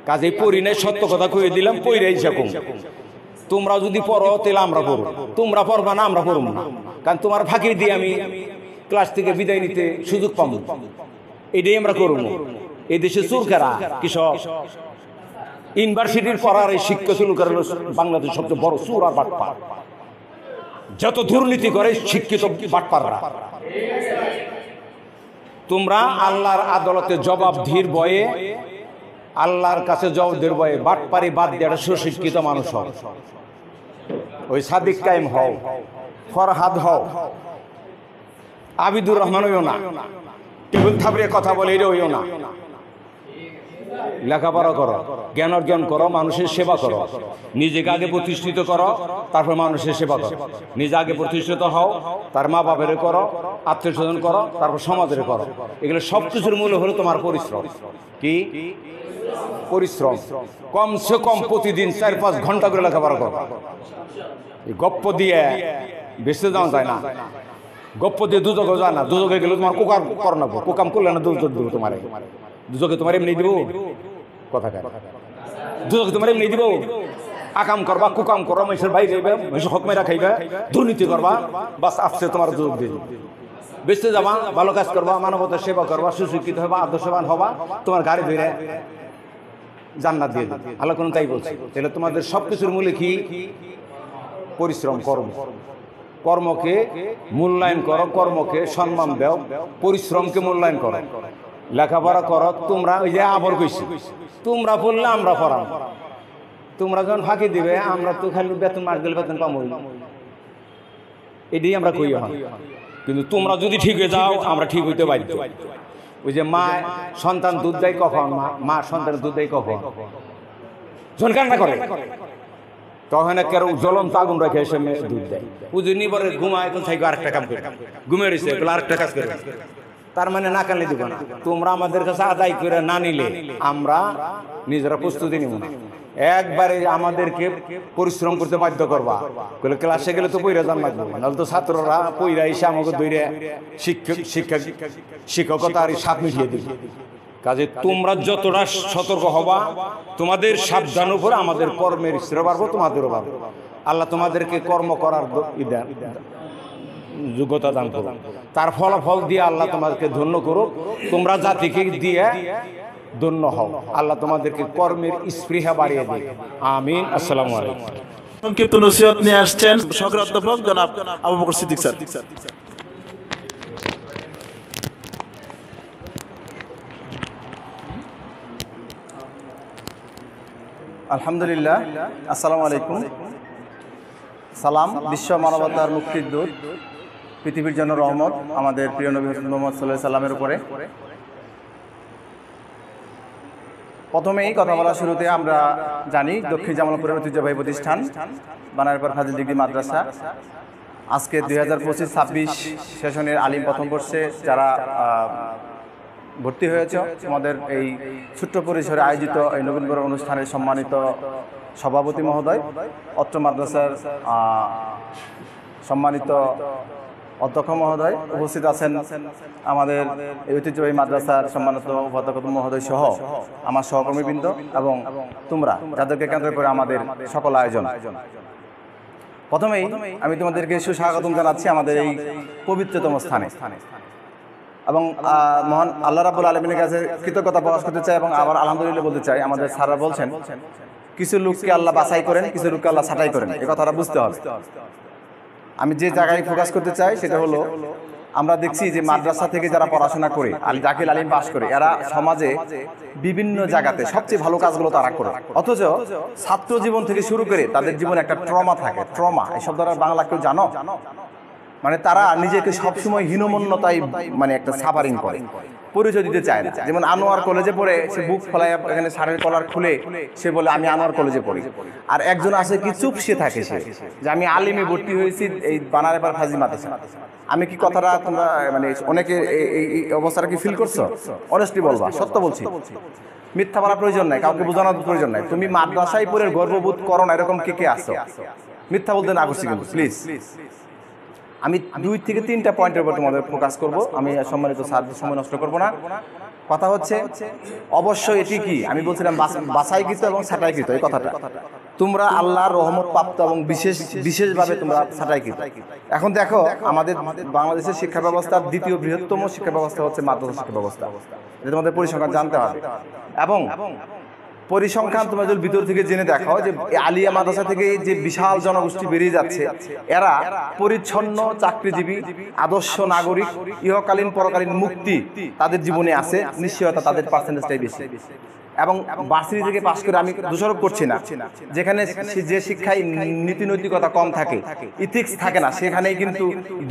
Speaker 6: কাজে পড়ি নাই, সত্য কথা কয়ে দিলাম, পড়েই সেরকম। তোমরা যদি পড়ো তাহলে আমরা পড়ব, তোমরা পড়বা না আমরা পড়ব না। কারণ তোমার ফাঁকি দিয়ে আমি ক্লাস থেকে বিদায় নিতে সুযোগ পাবো, এটাই আমরা করবো। এই দেশে চোরকারা কৃষক ইউনিভার্সিটির পড়ার এই শিক্ষা শুরু করে বাংলাদেশ সবচেয়ে বড় চোর আর বাটপার। যত দুর্নীতি করে শিক্ষিত বাটপাররা। তোমরা আল্লাহর আদালতে জবাবদিহির ভয়ে, আল্লাহর কাছে জবাবদিহির ভয়ে বাটপারি বাদ দিয়ে একটা সুশিক্ষিত মানুষ হও। ওই সাদিক কায়েম হও, ফরহাদ হও, আবিদুর রহমান হইও না, টেবিল থাপড়িয়ে কথা বলে এটা হইও না। লেখাপড়া করো, জ্ঞান অর্জন করো, মানুষের সেবা করো, নিজেকে আগে প্রতিষ্ঠিত করো, তারপর মানুষের সেবা করো। নিজে আগে প্রতিষ্ঠিত হও, তার মা বাপের করো, আত্মীয় স্বজন করো, তারপর সমাজের করো। এগুলো সবকিছুর মূল হলো তোমার পরিশ্রম। কি পরিশ্রম? কমসে কম প্রতিদিন 4-5 ঘন্টা করে লেখাপড়া করো। গপ্প দিয়ে বেঁচে যাওয়া যায় না, গপ্প দিয়ে দুজকে যায় না। দুজকে গেলে তোমার কোকাম করো না, কোকাম করলে না দুজক দেবো তোমার। দুজকে তোমার এমনি দিব কথা, দুজকে তোমার এমনি দিব। আকাম করবা, কুকাম করবা, মানুষের বাইরে মানুষের হক মেরা খাইবা, দুর্নীতি করবা, বাস আসছে তোমার যোগ দিন। বেঁচতে যাবা, ভালো কাজ করবা, মানবতার সেবা করবা, সুশিক্ষিত হবা, আদর্শবান হবা, তোমার গাড়ি ধরে জান্নাত দিয়ে দেবে। আল্লাহ কোন তাই বলছে। তাহলে তোমাদের সবকিছুর মূলে কি? পরিশ্রম, কর্ম। কর্মকে মূল্যায়ন করো, কর্মকে সম্মান দাও, পরিশ্রমকে মূল্যায়ন করো, লেখাপড়া করো। তোমরা ওই যে আবর কইছি, তোমরা পড়লে আমরা পড়াম। তোমরা যখন ফাঁকি দিবে, আমরা তো খালি বেতন মাস গেলে বেতন পাবো, এটাই আমরা কই। কিন্তু তোমরা যদি ঠিক হয়ে যাও, আমরা ঠিক হইতে বাধ্য। ওই যে মা সন্তান দুধ দেয় কখন, মা সন্তান দুধ দেয় কখন? যখন কান্না করে তখন কেউ জ্বলন্ত আগুন রেখে এসে দুধ দেয়। পুজো নিবরে ঘুমায়, এখন থাকি আরেকটা কাম করে, ঘুমিয়ে রয়েছে আরেকটা কাজ করে। তার মানে না কানলে দিব না। তোমরা আমাদের কাছে আদায় করে না নিলে আমরা নিজেরা প্রস্তুতি নিব না। একবারে আমাদেরকে পরিশ্রম করতে বাধ্য করবা। বলে ক্লাসে গেলে তো পইরা জান লাগবে, নাহলে তো ছাত্ররা পইরা এসে আমাকে দৈরে শিক্ষকতার সাপ মিশিয়ে দিবে। কাজে তোমরা যতটা সতর্ক হবা, তোমাদের সাবধান উপরে আমাদের কর্মের স্থির বাড়বো, তোমাদেরও বাড়বো। আল্লাহ তোমাদেরকে কর্ম করার যোগ্যতা দান করো, তার ফলাফল দিয়ে আল্লাহ তোমাদেরকে ধন্য করো। তোমরা জাতিকে দিয়ে ধন্য হও। আল্লাহ তোমাদেরকে কর্মের স্পৃহা বাড়িয়ে দিই। আমিন। আসসালামু আলাইকুম।
Speaker 1: সংক্ষিপ্ত নসিহত নিয়ে আসছেন সহকারী অধ্যাপক জনাব আবু বকর সিদ্দিক স্যার। আলহামদুলিল্লাহ, আসসালামু আলাইকুম। সালাম বিশ্ব মানবতার মুক্তির দূত, পৃথিবীর জন্য রহমত আমাদের প্রিয় নবী মুহাম্মদ সাল্লাল্লাহু আলাইহি সাল্লামের উপরে। প্রথমেই কথা বলার শুরুতে আমরা জানি দক্ষিণ জামালপুরের ঐতিহ্যবাহী প্রতিষ্ঠান বানারপাড় ফাজিল ডিগ্রি মাদ্রাসা আজকে 2025-26 সেশনের আলিম প্রথম বর্ষে যারা ভর্তি হয়েছে, আমাদের এই ছোট্ট পরিসরে আয়োজিত এই নবীনবরণ অনুষ্ঠানের সম্মানিত সভাপতি মহোদয়, অত্র মাদ্রাসার সম্মানিত অধ্যক্ষ মহোদয়, উপস্থিত আছেন আমাদের এই ঐতিহ্যবাহী মাদ্রাসার সম্মানিত উপাধ্যক্ষ মহোদয় সহ আমার সহকর্মীবৃন্দ এবং তোমরা যাদেরকে কেন্দ্র করে আমাদের সকল আয়োজন। প্রথমেই আমি তোমাদেরকে সুস্বাগতম জানাচ্ছি আমাদের এই পবিত্রতম স্থানে এবং মহান আল্লাহ রাব্বুল আলামিনের কাছে কৃতজ্ঞতা প্রকাশ করতে চাই এবং আবার আলহামদুলিল্লাহ বলতে চাই। আমাদের স্যাররা বলছেন কিছু লোককে আল্লাহ বাছাই করেন, কিছু লোককে আল্লাহ ছাঁটাই করেন, এই কথাটা বুঝতে হবে। আমি যে জায়গায় ফোকাস করতে চাই সেটা হলো, আমরা দেখছি যে মাদ্রাসা থেকে যারা পড়াশোনা করে দাখিল আলিম পাস করে, এরা সমাজে বিভিন্ন জায়গাতে সবচেয়ে ভালো কাজগুলো তারা করে, অথচ ছাত্র জীবন থেকে শুরু করে তাদের জীবনে একটা ট্রমা থাকে। ট্রমা এই শব্দটা বাংলা কেউ জানো? মানে তারা নিজেকে সবসময় হীনমন্যতায় মানে একটা সাফারিং করে, পরিচয় দিতে চায় না। যেমন আনোয়ার কলেজে পড়ে, সে বুক ফলায় এখানে শাড়ির কলার খুলে সে বলে আমি আনোয়ার কলেজে পড়ি। আর একজন আছে কি চুপসে থাকে, সে যে আমি আলিমে ভর্তি হয়েছি এই বানারপাড় ফাজিল মাদ্রাসা। আমি কি কথাটা তোমরা মানে অনেকে এই অবস্থাটা কি ফিল করছো? অনেস্টলি বলবা, সত্য বলছি, মিথ্যা বলার প্রয়োজন নাই, কাউকে বোঝানোর প্রয়োজন নাই। তুমি মাদ্রাসায় পড়ে গর্ববোধ করো না, এরকম কে আসছো? মিথ্যা বলতে না করছি কিন্তু প্লিজ। আমি 2 থেকে 3টা পয়েন্টের উপর তোমাদের ফোকাস করব। আমি সম্মানিত স্যারদের সময় নষ্ট করব না। কথা হচ্ছে অবশ্যই এটি কি আমি বলছিলাম বাছাইকৃত এবং ছাঁটাইকৃত, এই কথাটা তোমরা আল্লাহর রহমত প্রাপ্ত এবং বিশেষভাবে তোমরা ছাঁটাইকৃত। এখন দেখো আমাদের বাংলাদেশের শিক্ষা ব্যবস্থার দ্বিতীয় বৃহত্তম শিক্ষা ব্যবস্থা হচ্ছে মাদ্রাসা শিক্ষা ব্যবস্থা। এটা তোমাদের পরিসংখ্যান জানতে হবে এবং পরিসংখ্যান তোমরা যদি ভিতর থেকে জেনে দেখো যে আলিয়া মাদ্রাসা থেকে যে বিশাল জনগোষ্ঠী বেরিয়ে যাচ্ছে, এরা পরিচ্ছন্ন চাকরিজীবী, আদর্শ নাগরিক, ইহকালীন পরকালীন মুক্তি তাদের জীবনে আছে, নিশ্চয়তা তাদের পার্সেন্টেজটাই বেশি। এবং ভার্সিটি থেকে পাশ করে আমি দোষারোপ করছি না, যেখানে যে শিক্ষায় নীতি নৈতিকতা কম থাকে, ইথিক্স থাকে না, সেখানেই কিন্তু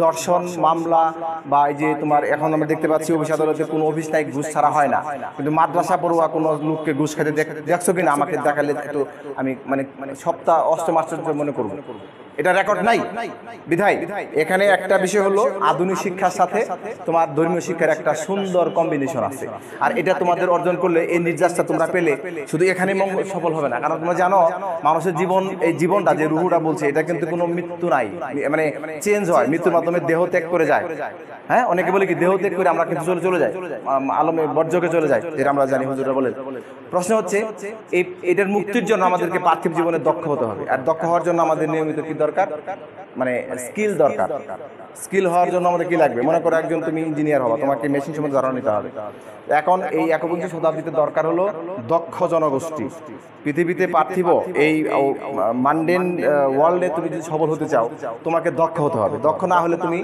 Speaker 1: দর্শন মামলা বা এই যে তোমার এখন আমরা দেখতে পাচ্ছি অফিস আদালতে কোনো অফিস নাই ঘুষ ছাড়া হয় না, কিন্তু মাদ্রাসা পড়ুয়া কোনো লোককে ঘুষ খেতে দেখছো কিনা আমাকে দেখালে একটু আমি মানে সপ্তাহ অষ্টম আশ্চর্য মনে করবো।
Speaker 7: এটা রেকর্ড নাই। বিধায় এখানে একটা বিষয় হলো আধুনিক শিক্ষার সাথে তোমার ধর্মীয় শিক্ষার একটা সুন্দর কম্বিনেশন আছে। আর এটা তোমাদের অর্জন করলে, এই নির্যাসটা তোমরা পেলে শুধু এখানে সফল হবে না। কারণ তোমরা জানো মানুষের জীবন, এই জীবনটা যে রুহুটা বলছে, এটা কিন্তু কোনো মৃত্যু নাই, মানে চেঞ্জ হয়, মৃত্যুর মাধ্যমে দেহ ত্যাগ করে যায়। হ্যাঁ, অনেকে বলে কি দেহ ত্যাগ করে আমরা কিন্তু চলে যাই, আলমে বর্জকে চলে যাই, যেটা আমরা জানি হুজুররা বলে। প্রশ্ন হচ্ছে এটার মুক্তির জন্য আমাদেরকে পার্থিব জীবনে দক্ষ হতে হবে। আর দক্ষ হওয়ার জন্য আমাদের নিয়মিত কি দরকার, মানে স্কিল দরকার। স্কিল হওয়ার জন্য আমাদের কি লাগবে? মনে করো একজন তুমি ইঞ্জিনিয়ার হবা, তোমাকে মেশিন সম্বন্ধে ধারণা নিতে হবে। এখন এই 21 শতাব্দীতে দরকার হলো দক্ষ জনগোষ্ঠী। পৃথিবীতে পার্থিব এই মান্ডেন ওয়ার্ল্ডে তুমি যদি সফল হতে চাও, তোমাকে দক্ষ হতে হবে। দক্ষ না হলে তুমি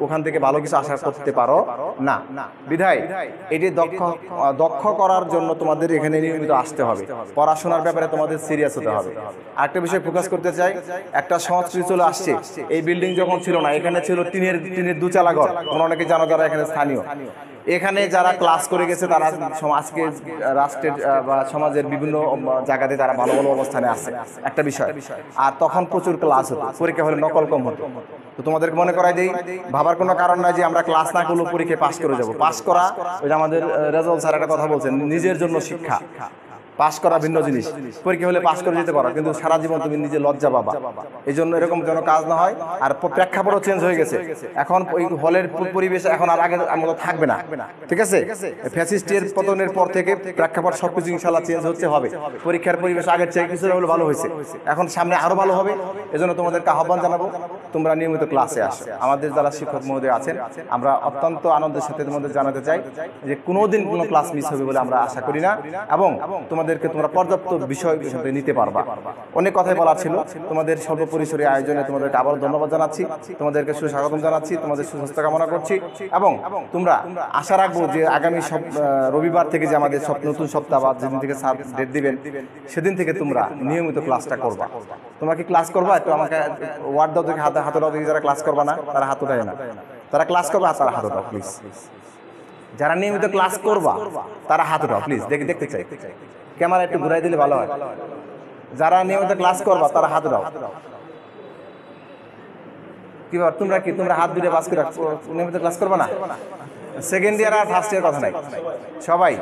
Speaker 7: ওখান থেকে ভালো কিছু আশা করতে পারো না। বিধায় এটি দক্ষ করার জন্য তোমাদের এখানে নিয়মিত আসতে হবে। পড়াশোনার ব্যাপারে তোমাদের সিরিয়াস হতে হবে। আরেকটা বিষয় ফোকাস করতে চাই, একটা সংস্কৃতি চলে আসছে। এই বিল্ডিং যখন ছিল না, এখানে ছিল টিনের দুচালা ঘর। অনেকে জানো যারা এখানে স্থানীয়, এখানে যারা ক্লাস করে গেছে তারা আজকে রাষ্ট্রের বা সমাজের বিভিন্ন জায়গাতে তারা ভালো ভালো অবস্থানে আছে, একটা বিষয়। আর তখন প্রচুর ক্লাস হতো, পরীক্ষা হলে নকল কম হতো। তো তোমাদেরকে মনে করাই দেই, ভাবার কোনো কারণ নাই যে আমরা ক্লাস না করলেও পরীক্ষায় পাস করে যাব। পাস করা, ওই যে আমাদের রেজাল্ট স্যার একটা কথা বলছেন, নিজের জন্য শিক্ষা। পাস করা ভিন্ন জিনিস, পরীক্ষা হলে পাস করে যেতে পারো, কিন্তু সারা জীবন তুমি নিজে লজ্জা পাবা। এই জন্য এরকম যেন কাজ না হয়। আর প্রেক্ষাপটও চেঞ্জ হয়ে গেছে, এখন ওই হলের পরিবেশ এখন আর আগের মতো থাকবে না, ঠিক আছে? ফ্যাসিস্টের পতনের পর থেকে প্রেক্ষাপট সবকিছু ইনশাল্লাহ চেঞ্জ হচ্ছে, হবে। পরীক্ষার পরিবেশ আগের চেয়ে কিছুটা হলে ভালো হয়েছে, এখন সামনে আরো ভালো হবে। এজন্য তোমাদেরকে আহ্বান জানাবো, তোমরা নিয়মিত ক্লাসে আসো। আমাদের যারা শিক্ষক মহোদয় আছেন, আমরা অত্যন্ত আনন্দের সাথে তোমাদের জানাতে চাই যে কোনোদিন কোনো ক্লাস মিস হবে বলে আমরা আশা করি না, এবং তোমাদেরকে তোমরা পর্যাপ্ত বিষয় নিতে পারবা। অনেক কথাই বলার ছিল, তোমাদের স্বল্প পরিসরে আয়োজনে তোমাদেরকে আবারও ধন্যবাদ জানাচ্ছি, তোমাদেরকে সুস্বাগতম জানাচ্ছি, তোমাদের সুস্বাস্থ্য কামনা করছি। এবং তোমরা আশা রাখবো যে আগামী রবিবার থেকে যে আমাদের নতুন সপ্তাহ বা যেদিন থেকে স্যার ডেট দিবেন, সেদিন থেকে তোমরা নিয়মিত ক্লাসটা করবা। তোমরা কি ক্লাস করবা? একটু আমাকে ওয়ার্ড দাও, থেকে হাতে দাও দেখি। যারা ক্লাস করবা না তারা হাত উঠায় না, তারা ক্লাস করবা, তারা হাত দাও প্লিজ। যারা নিয়মিত ক্লাস করবা তারা হাত দাও প্লিজ, দেখতে চাই। ক্যামেরা একটু ঘুরাই দিলে ভালো হয়। যারা নিয়মিত ক্লাস করবা তারা হাত দাও। কি ব্যাপার, তোমরা হাত দুটো বাস করে নিয়মিত ক্লাস করবা না? সেকেন্ড ইয়ার আর ফার্স্ট ইয়ার কথা নাই, সবাই।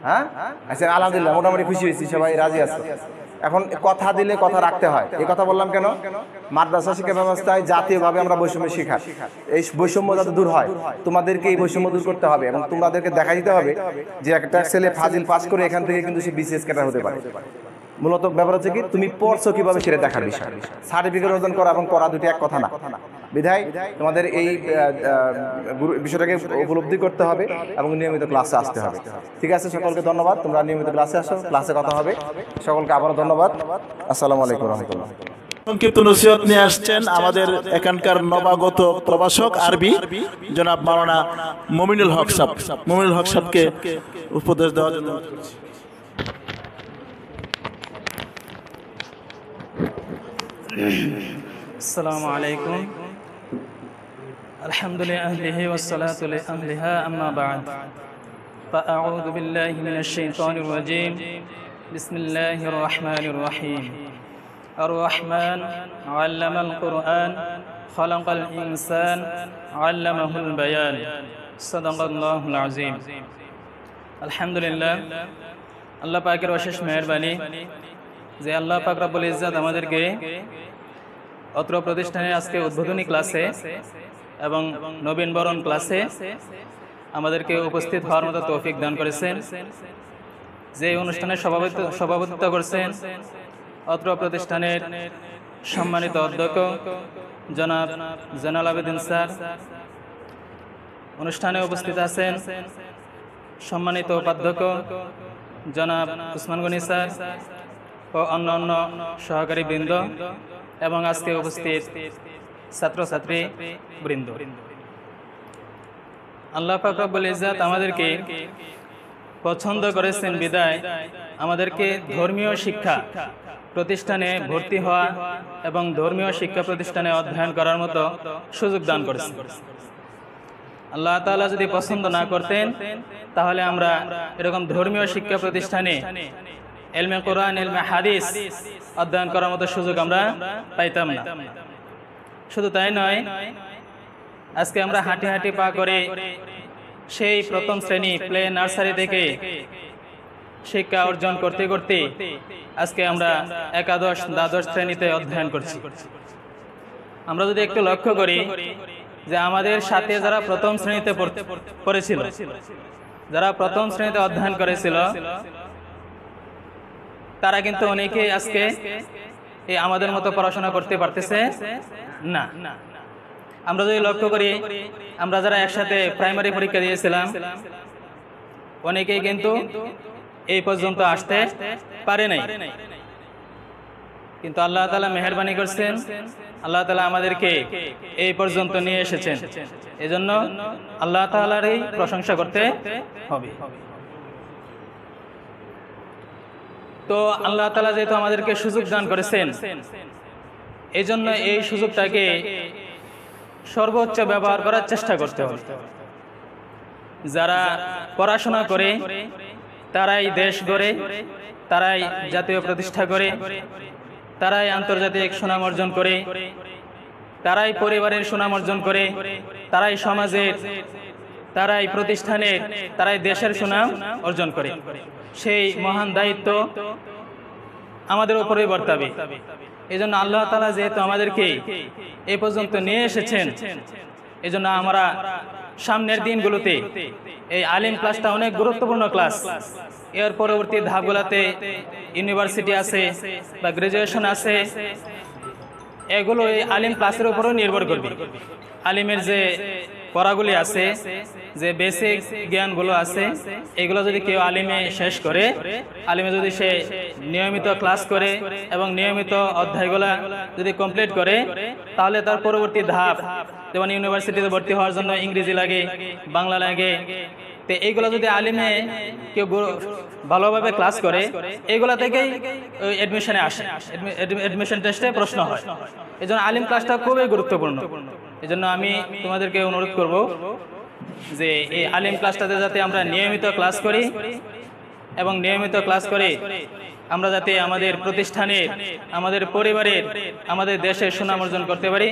Speaker 7: হ্যাঁ, আচ্ছা, আলহামদুলিল্লাহ, মোটামুটি খুশি হয়েছি, সবাই রাজি আছে। এখন কথা দিলে কথা রাখতে হয়। এই কথা বললাম কেন? মাদ্রাসা শিক্ষা ব্যবস্থায় জাতীয়ভাবে আমরা বৈষম্য শিখাই। এই বৈষম্য যাতে দূর হয়, তোমাদেরকে এই বৈষম্য দূর করতে হবে, এবং তোমাদেরকে দেখা দিতে হবে যে একটা ছেলে ফাজিল পাস করে এখান থেকে কিন্তু সে বিসিএস ক্যাডার হতে পারে। মূলত ব্যাপার হচ্ছে কি, তুমি পড়ছো কিভাবে সেটা দেখার বিষয়। সার্টিফিকেট অর্জন করা এবং পড়া দুটি এক কথা না। বিধায় তোমাদের এই বিষয়টাকে উপলব্ধি করতে হবে এবং নিয়মিত ক্লাসে আসতে হবে। ঠিক আছে, সকলকে ধন্যবাদ। তোমরা নিয়মিত ক্লাসে আসো, ক্লাসে কথা হবে। সকলকে আবারও ধন্যবাদ। আসসালামু আলাইকুম রহমতুল্লাহ।
Speaker 1: সংক্ষিপ্ত নসিহত নিয়ে আসছেন আমাদের এখানকার নবাগত প্রভাষক আরবি জনাব মাওলানা মুমিনুল হক সাহেব। মুমিনুল হক সাহেবকে উপদেশ দেওয়ার জন্য
Speaker 3: আসসালামু আলাইকুম। আলহামদুলিল্লাহি ওয়াসসালাতু লিআহলিহা আম্মা বা'দ। ফাআউযু বিল্লাহি মিনাশ শাইতানির রাজীম। বিসমিল্লাহির রাহমানির রহিম। আর-রাহমান আল্লামাল কুরআন খালাকাল ইনসান আল্লামাহুল বায়ান। সাদাকাল্লাহুল আযীম। আলহামদুলিল্লাহ, আল্লাহ পাকের অশেষ মেহেরবানি যে আল্লাহ পাক রব্বুল ইজ্জত আমাদেরকে অত্র প্রতিষ্ঠানে আজকে উদ্বোধনী ক্লাসে এবং নবীন বরণ ক্লাসে আমাদেরকে উপস্থিত হওয়ার মতো তৌফিক দান করেছেন। যে অনুষ্ঠানে সভাপতিত্ব করছেন অত্র প্রতিষ্ঠানের সম্মানিত অধ্যক্ষ জনাব জয়নাল আবেদিন স্যার। অনুষ্ঠানে উপস্থিত আছেন সম্মানিত উপাধ্যক্ষ জনাব উসমান গনি স্যার ও অন্যান্য সহকারী বৃন্দ এবং আজকে উপস্থিত ছাত্রছাত্রী বৃন্দ। আল্লাহ পাক রব্বুল ইজ্জত আমাদেরকে পছন্দ করেছেন বিদায় আমাদেরকে ধর্মীয় শিক্ষা প্রতিষ্ঠানে ভর্তি হওয়া এবং ধর্মীয় শিক্ষা প্রতিষ্ঠানে অধ্যয়ন করার মতো সুযোগ দান করেছেন। আল্লাহ তাআলা যদি পছন্দ না করতেন তাহলে আমরা এরকম ধর্মীয় শিক্ষা প্রতিষ্ঠানে ইলমে কোরআন, ইলমে হাদিস অধ্যয়ন করার মতো সুযোগ আমরা পাইতাম না। শুধু তাই নয়, আজকে আমরা হাঁটি হাঁটি পা করে সেই প্রথম শ্রেণী প্লে নার্সারি থেকে শিক্ষা অর্জন করতে করতে আজকে আমরা একাদশ দ্বাদশ শ্রেণীতে অধ্যয়ন করছি। আমরা যদি একটু লক্ষ্য করি যে আমাদের সাথে যারা প্রথম শ্রেণীতে পড়েছিল, যারা প্রথম শ্রেণীতে অধ্যয়ন করেছিল, তারা কিন্তু অনেকেই আজকে এই আমাদের মতো পড়াশোনা করতে পারতেছে না। আমরা যদি লক্ষ্য করি, আমরা যারা একসাথে প্রাইমারি পরীক্ষা দিয়েছিলাম, অনেকেই কিন্তু এই পর্যন্ত আসতে পারে নাই। কিন্তু আল্লাহ তাআলা মেহেরবানি করছেন, আল্লাহ তাআলা আমাদেরকে এই পর্যন্ত নিয়ে এসেছেন। এজন্য আল্লাহ তাআলারই প্রশংসা করতে হবে। তো আল্লাহ তাআলা যেহেতু আমাদেরকে সুযোগ দান করেছেন, এই জন্য এই সুযোগটাকে সর্বোচ্চ ব্যবহার করার চেষ্টা করতে হবে। যারা পড়াশোনা করে তারাই দেশ গড়ে, তারাই জাতীয় প্রতিষ্ঠা করে, তারাই আন্তর্জাতিক সুনাম অর্জন করে, তারাই পরিবারের সুনাম অর্জন করে, তারাই সমাজের, তারাই প্রতিষ্ঠানের, তারাই দেশের সুনাম অর্জন করে। সেই মহান দায়িত্ব আমাদের উপরেই বর্তাবে। এই জন্য আল্লাহ তাআলা যেহেতু আমাদেরকে এ পর্যন্ত নিয়ে এসেছেন, এই জন্য আমরা সামনের দিনগুলোতে এই আলিম ক্লাসটা অনেক গুরুত্বপূর্ণ ক্লাস। এর পরবর্তী ধাপগুলোতে ইউনিভার্সিটি আছে বা গ্রাজুয়েশন আছে, এগুলো এই আলিম ক্লাসের উপরও নির্ভর করবে। আলিমের যে পড়াগুলি আছে, যে বেসিক জ্ঞানগুলো আছে, এগুলো যদি কেউ আলিমে শেষ করে, আলিমে যদি সে নিয়মিত ক্লাস করে এবং নিয়মিত অধ্যায়গুলো যদি কমপ্লিট করে, তাহলে তার পরবর্তী ধাপ, যেমন ইউনিভার্সিটিতে ভর্তি হওয়ার জন্য ইংরেজি লাগে, বাংলা লাগে, তো এইগুলো যদি আলিমে কেউ ভালোভাবে ক্লাস করে, এইগুলা থেকেই অ্যাডমিশনে আসে, অ্যাডমিশন টেস্টে প্রশ্ন হয়। এই জন্য আলিম ক্লাসটা খুবই গুরুত্বপূর্ণ। এই জন্য আমি তোমাদেরকে অনুরোধ করব যে এই আলিম ক্লাসটাতে যাতে আমরা নিয়মিত ক্লাস করি এবং নিয়মিত ক্লাস করে আমরা যাতে আমাদের প্রতিষ্ঠানের, আমাদের পরিবারের, আমাদের দেশের সুনাম অর্জন করতে পারি।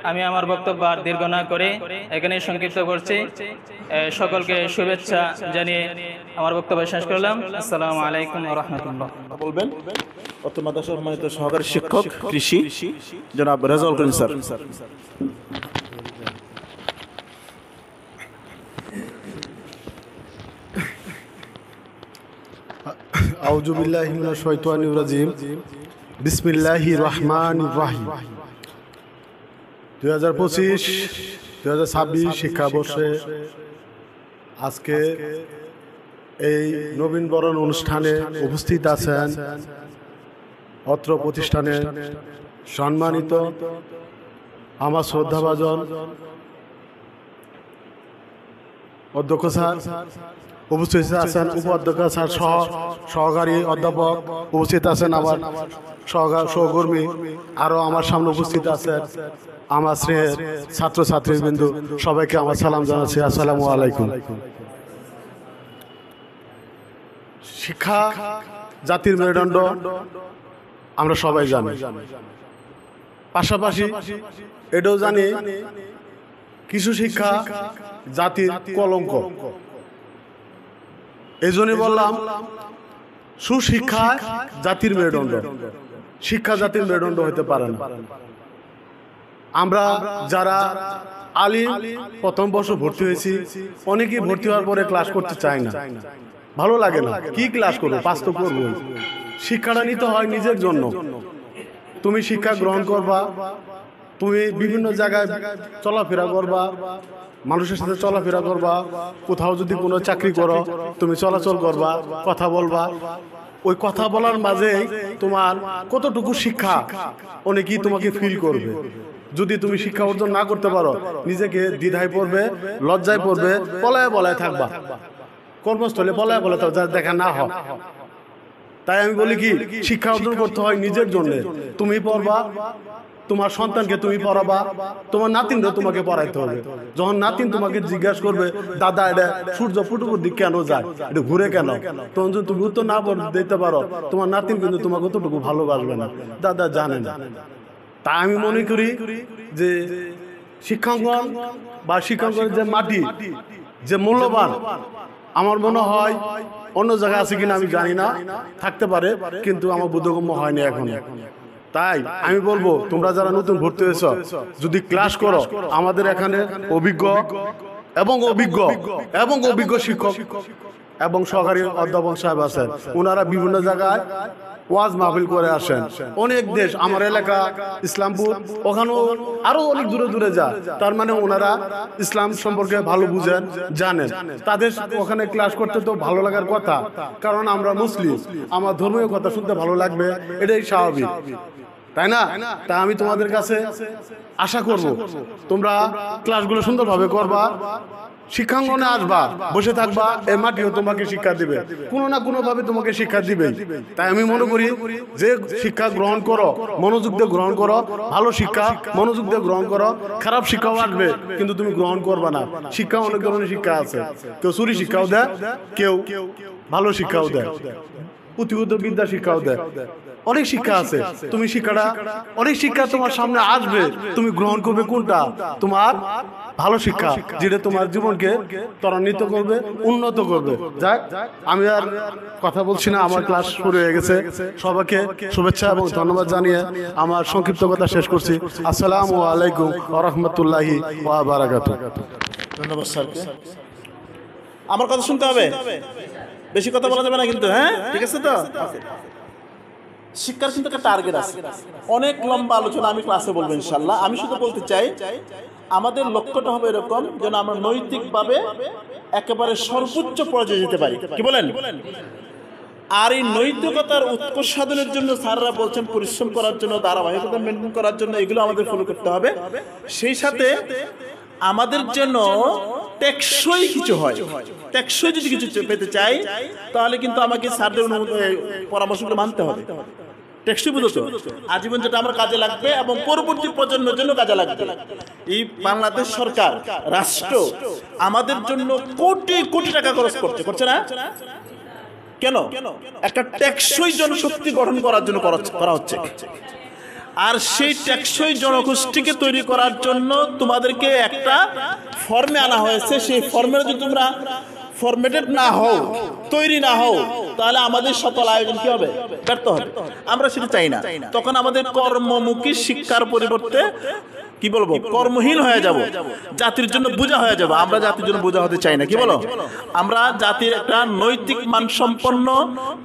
Speaker 3: আমি আমার বক্তব্য আর দীর্ঘ না করে এখানেই সংক্ষিপ্ত করছি। সকলকে শুভেচ্ছা জানিয়ে আমার বক্তব্য শেষ করলাম। আসসালামু আলাইকুম ওয়া রাহমাতুল্লাহ।
Speaker 1: বলবেন অত্র মাদ্রাসার সম্মানিত সহকারী শিক্ষক কৃষি জনাব রেজাউল করিম স্যার।
Speaker 8: আউযু বিল্লাহি মিনাশ শাইতানির রাজিম। বিসমিল্লাহির রহমানির রহিম। 2025-2026 শিক্ষাবর্ষে আজকে এই নবীন বরণ অনুষ্ঠানে উপস্থিত আছেন অত্র প্রতিষ্ঠানের সম্মানিত আমার শ্রদ্ধাভাজন অধ্যক্ষ স্যার, উপস্থিত আছেন উপাধ্যক্ষ স্যার সহ সহকারী অধ্যাপক, উপস্থিত আছেন আমার সহকর্মী, আরও আমার সামনে উপস্থিত আছেন আমার স্নেহের ছাত্রছাত্রীবৃন্দ, সবাইকে আমার সালাম জানাচ্ছি। আসসালামু আলাইকুম। শিক্ষা জাতির মেরুদণ্ড আমরা সবাই জানি, পাশাপাশি এটাও জানি কিছু শিক্ষা জাতির কলঙ্ক। এই জন্যই বললাম সুশিক্ষা জাতির মেরুদণ্ড, শিক্ষা জাতির মেরুদণ্ড হতে পারে না। আমরা যারা আলিম প্রথম বর্ষ ভর্তি হয়েছি, অনেকেই ভর্তি হওয়ার পরে ক্লাস করতে চায় না, ভালো লাগে না, কি ক্লাস করবো, পাস তো করবো। শিক্ষাটা নিতে হয় নিজের জন্য। তুমি শিক্ষা গ্রহণ করবা, তুমি বিভিন্ন জায়গায় চলাফেরা করবা, মানুষের সাথে চলাফেরা করবা, কোথাও যদি কোনো চাকরি করো তুমি চলাচল করবা, কথা বলবা। ওই কথা বলার মাঝে তোমার কতটুকু শিক্ষা অনেকেই তোমাকে ফিল করবে। যদি তুমি শিক্ষা অর্জন না করতে পারো, নিজেকে দ্বিধায় পড়বে, লজ্জায় পড়বে, পলায় পলায় থাকবা, কর্মস্থলে পলায় পলায় থাকবা, দেখা না হয়। তাই আমি বলি কি, শিক্ষা অর্জন করতে হয় নিজের জন্য। তুমি পড়বা, তোমার সন্তানকে তুমি পড়াবা, তোমার নাতিনরা তোমাকে পড়াইতে হবে। যখন নাতিন তোমাকে জিজ্ঞাসা করবে দাদা এটা সূর্য পূর্ব দিক কেন যায়, এটা ঘুরে কেন, তখন যদি তুমি উত্তর না দিতে পারো তোমার নাতিন কিন্তু তোমাকে অতটুকু ভালোবাসবে না, দাদা জানে না। তাই আমি মনে করি যে শিক্ষাঙ্গন বা শিক্ষাঙ্গনের যে মাটি যে মূল্যবান, আমার মনে হয় অন্য জায়গায় আছে কিনা আমি জানি না, থাকতে পারে, কিন্তু আমার বোধগম্য হয়নি এখন। তাই আমি বলবো তোমরা যারা নতুন ভর্তি হয়েছ যদি ক্লাস করো, আমাদের এখানে অভিজ্ঞ শিক্ষক এবং সহকারী অধ্যাপক সাহেব আছেন, ওনারা বিভিন্ন জায়গায় ওয়াজ মাহফিল করে আসেন। অনেক দেশ, আমার এলাকা ইসলামপুর, ওখানেও আরো অনেক দূরে দূরে যায়। তার মানে ওনারা ইসলাম সম্পর্কে ভালো বুঝেন, জানেন। তাদের ওখানে ক্লাস করতে তো ভালো লাগার কথা, কারণ আমরা মুসলিম, আমার ধর্মীয় কথা শুনতে ভালো লাগবে, এটাই স্বাভাবিক, তাই না? তাই আমি তোমাদের কাছে আশা করব তোমরা ক্লাসগুলো সুন্দরভাবে করবা, শিক্ষাঙ্গনে আসবা, বসে থাকবা, এই মাটিও তোমাকে শিক্ষা দিবে, কোনো না কোনো ভাবে তোমাকে শিক্ষা দিবে। তাই আমি মনে করি যে শিক্ষা গ্রহণ করো, মনোযোগ দিয়ে গ্রহণ করো, ভালো শিক্ষা মনোযোগ দিয়ে গ্রহণ করো। খারাপ শিক্ষাও আসবে কিন্তু তুমি গ্রহণ করবা না। শিক্ষা অনেক ধরনের শিক্ষা আছে, কেউ চুরি শিক্ষাও দেয়, কেউ ভালো শিক্ষাও দেয়, পুঁথিগত বিদ্যা শিক্ষাও দেয়, অনেক শিক্ষা আছে। তুমি শিক্ষাটা, অনেক শিক্ষা তোমার সামনে আসবে, তুমি গ্রহণ করবে কোনটা? তোমার ভালো শিক্ষা, যেটা তোমার জীবনকে ত্বরান্বিত করবে, উন্নত করবে। যাক, আমি আর কথা বলছি না, আমার ক্লাস শুরু হয়ে গেছে। সবাইকে শুভেচ্ছা এবং ধন্যবাদ জানিয়ে আমার সংক্ষিপ্ত কথা শেষ করছি। আসসালামু আলাইকুম ওয়া রাহমাতুল্লাহি ওয়া বারাকাতুহু।
Speaker 1: ধন্যবাদ স্যারকে। আমার কথা শুনতে হবে, বেশি কথা বলা যাবে না কিন্তু, হ্যাঁ ঠিক আছে তো? শিক্ষার কিন্তু একটা টার্গেট আছে, অনেক লম্বা আলোচনা আমি ক্লাসে বলবো ইনশাল্লাহ। আমি শুধু বলতে চাই আমাদের লক্ষ্যটা হবে এরকম যেন আমরা নৈতিকভাবে একেবারে সর্বোচ্চ পর্যায়ে যেতে পারি, কি বলেন? আর এই নৈতিকতার উৎকর্ষ সাধনের জন্য স্যাররা বলছেন পরিশ্রম করার জন্য, ধারাবাহিকতা মেনটেন করার জন্য, এগুলো আমাদের ফলো করতে হবে। সেই সাথে আমাদের যেন টেকসই কিছু হয়, টেকসই যদি কিছু পেতে চাই তাহলে কিন্তু আমাকে স্যারদের পরামর্শগুলো মানতে হবে। টেকসই বুঝো তো, আজীবন যেটা আমার কাজে লাগবে এবং পরবর্তী প্রজন্মের জন্য কাজে লাগবে। এই বাংলাদেশ সরকার, রাষ্ট্র আমাদের জন্য কোটি কোটি টাকা খরচ করছে না? কেন? একটা টেকসই জনশক্তি গঠন করার জন্য করা হচ্ছে। আর সেই টেকসই জনগোষ্ঠীকে তৈরি করার জন্য তোমাদেরকে একটা ফর্মে আনা হয়েছে। সেই ফর্মে যদি তোমরা ফরম্যাটেড না হও, তৈরি না হও, তাহলে আমাদের সকল আয়োজন কি হবে? ব্যর্থ হবে। আমরা সেটা চাই না। তখন আমাদের কর্মমুখী শিক্ষার পরিবর্তে কি বলবো, কর্মহীন হয়ে যাব, জাতির জন্য বোঝা হয়ে যাব। আমরা জাতির জন্য বোঝা হতে চাই না, কি বলো? আমরা জাতির একটা নৈতিক মানসম্পন্ন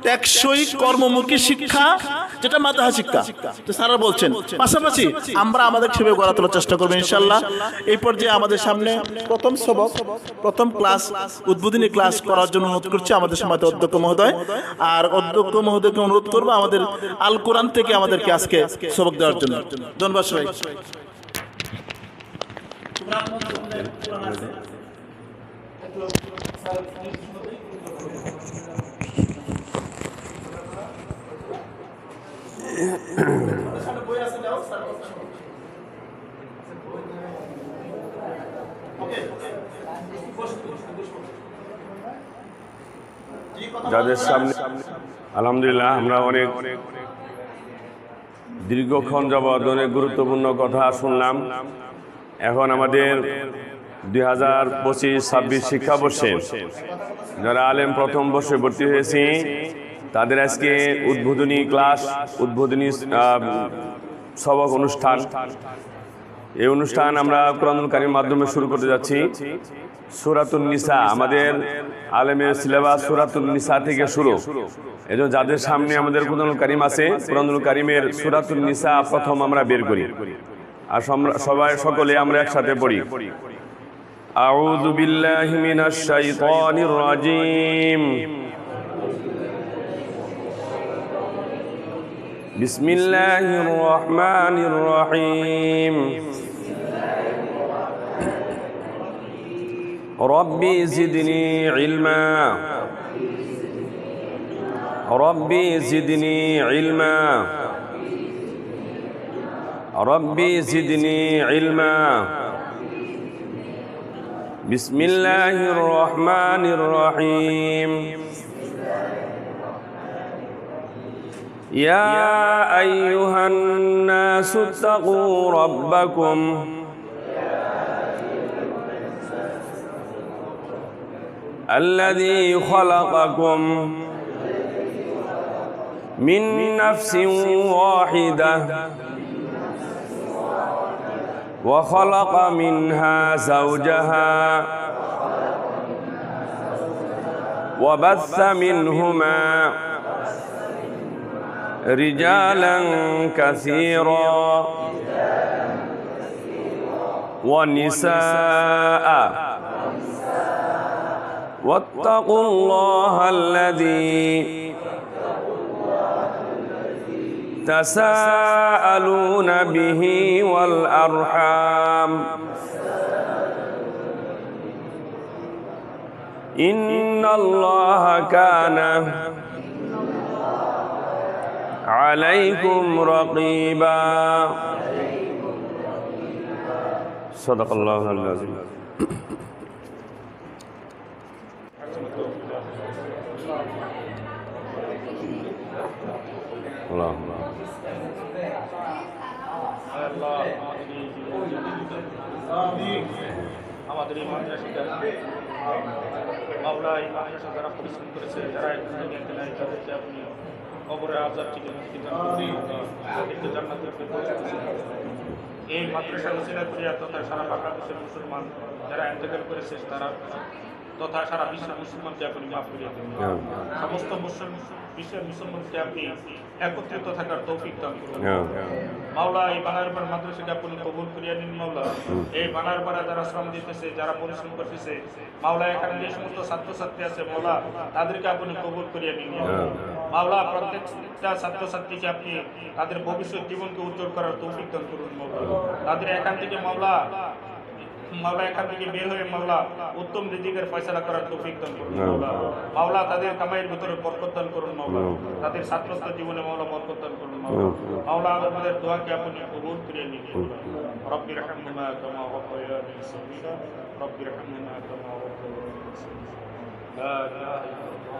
Speaker 1: টেকসই কর্মমুখী শিক্ষা, যেটা মাদ্রাসা শিক্ষা, তো স্যাররা বলছেন। পাশাপাশি আমরা আমাদের সেভাবে গড়ে তোলার চেষ্টা করবো ইনশাল্লাহ। এই পর্যায়ে আমাদের সামনে প্রথম সবক, প্রথম ক্লাস, উদ্বোধনী ক্লাস করার জন্য অনুরোধ করছি আমাদের সমাজের অধ্যক্ষ মহোদয়। আর অধ্যক্ষ মহোদয়কে অনুরোধ করবো আমাদের আল কোরআন থেকে আমাদেরকে আজকে সবক দেওয়ার জন্য। ধন্যবাদ সবাই।
Speaker 5: যাদের সামনে আলহামদুলিল্লাহ আমরা অনেক দীর্ঘক্ষণ যাবৎ অনেক গুরুত্বপূর্ণ কথা শুনলাম। এখন আমাদের 2025-26 শিক্ষাবর্ষে যারা আলেম প্রথম বর্ষে ভর্তি হয়েছি তাদের আজকে উদ্বোধনী ক্লাস, উদ্বোধনী সবক অনুষ্ঠান। এই অনুষ্ঠান আমরা কোরআনুল কারীমের মাধ্যমে শুরু করতে যাচ্ছি। সূরাতুন নিসা, আমাদের আলেমের সিলেবাস সূরাতুন নিসা থেকে শুরু। এজন্য যাদের সামনে আমাদের কোরআনুল কারীম আছে, কোরআনুল কারীমের সূরাতুন নিসা প্রথম আমরা বের করি, আর সবাই সকলে আমরা একসাথে পড়ি। আউযু বিল্লাহি মিনাশ শাইতানির রাজীম। বিসমিল্লাহির রহমানির রহিম। রব্বি জিদনি ইলমা, রব্বি জিদনি ইলমা, ربي زدني علما بسم الله الرحمن الرحيم يا أيها الناس اتقوا ربكم الذي خلقكم من نفس واحدة وخلق منها زوجها وبث منهما رجالا كثيرا ونساء واتقوا الله الذي تساءلون به والأرحام إن الله كان عليكم رقيبا صدق الله العظيم اللهم
Speaker 4: আমাদের এই মাদ্রাসাটা মাওলা এই মাদ্রাসা যারা পরিশ্রম করেছে যারা তাদেরকে আপনি কবরের আযাব থেকে মুক্তি দান করুন, তাদেরকে জান্নাতের ফেরদৌস নসিব করুন। এই মাদ্রাসার উসিলা করে তথা সারা বাংলাদেশের মুসলমান যারা ইন্তেকাল করেছে তারা তথা সারা বিশ্বের মুসলমানকে আপনি মাফ করিয়ে দিন। সমস্ত বিশ্বের মুসলমানকে আপনি একত্রিত থাকার তৌফিক দান করুন। মাওলা এই বানারপাড়া মাদ্রাসাকে আপনি কবুল করিয়া নিন। মাওলা এই বানারপাড়া যারা শ্রম দিতেছে, যারা পরিশ্রম করতেছে, মাওলা এখানে যে সমস্ত ছাত্রছাত্রী আছে মাওলা তাদেরকে আপনি কবুল করিয়া নিন। মাওলা প্রত্যেকটা ছাত্রছাত্রীকে আপনি তাদের ভবিষ্যৎ জীবনকে উজ্জ্বল করার তৌফিক দান করুন। মাওলা তাদের এখান থেকে মাওলা এখান থেকে বের হয়ে মাওলা উত্তম রিজিকের ফয়সালা করার তৌফিক দান করুন। মাওলা তাদের কামাইয়ের ভিতরে বরকত দান করুন। মাওলা তাদের ছাত্রত্ব জীবনে মাওলা বরকত দান করুন। মাওলা আমাদের দোয়াকে আপনি কবুল করে নিন। রব্বির হামহুমা কামা রাব্বায়ানি সগীরা রব্বির হামহুমা কামা রাব্বায়ানি সগীরা লা ইলাহা ইল্লাল্লাহ।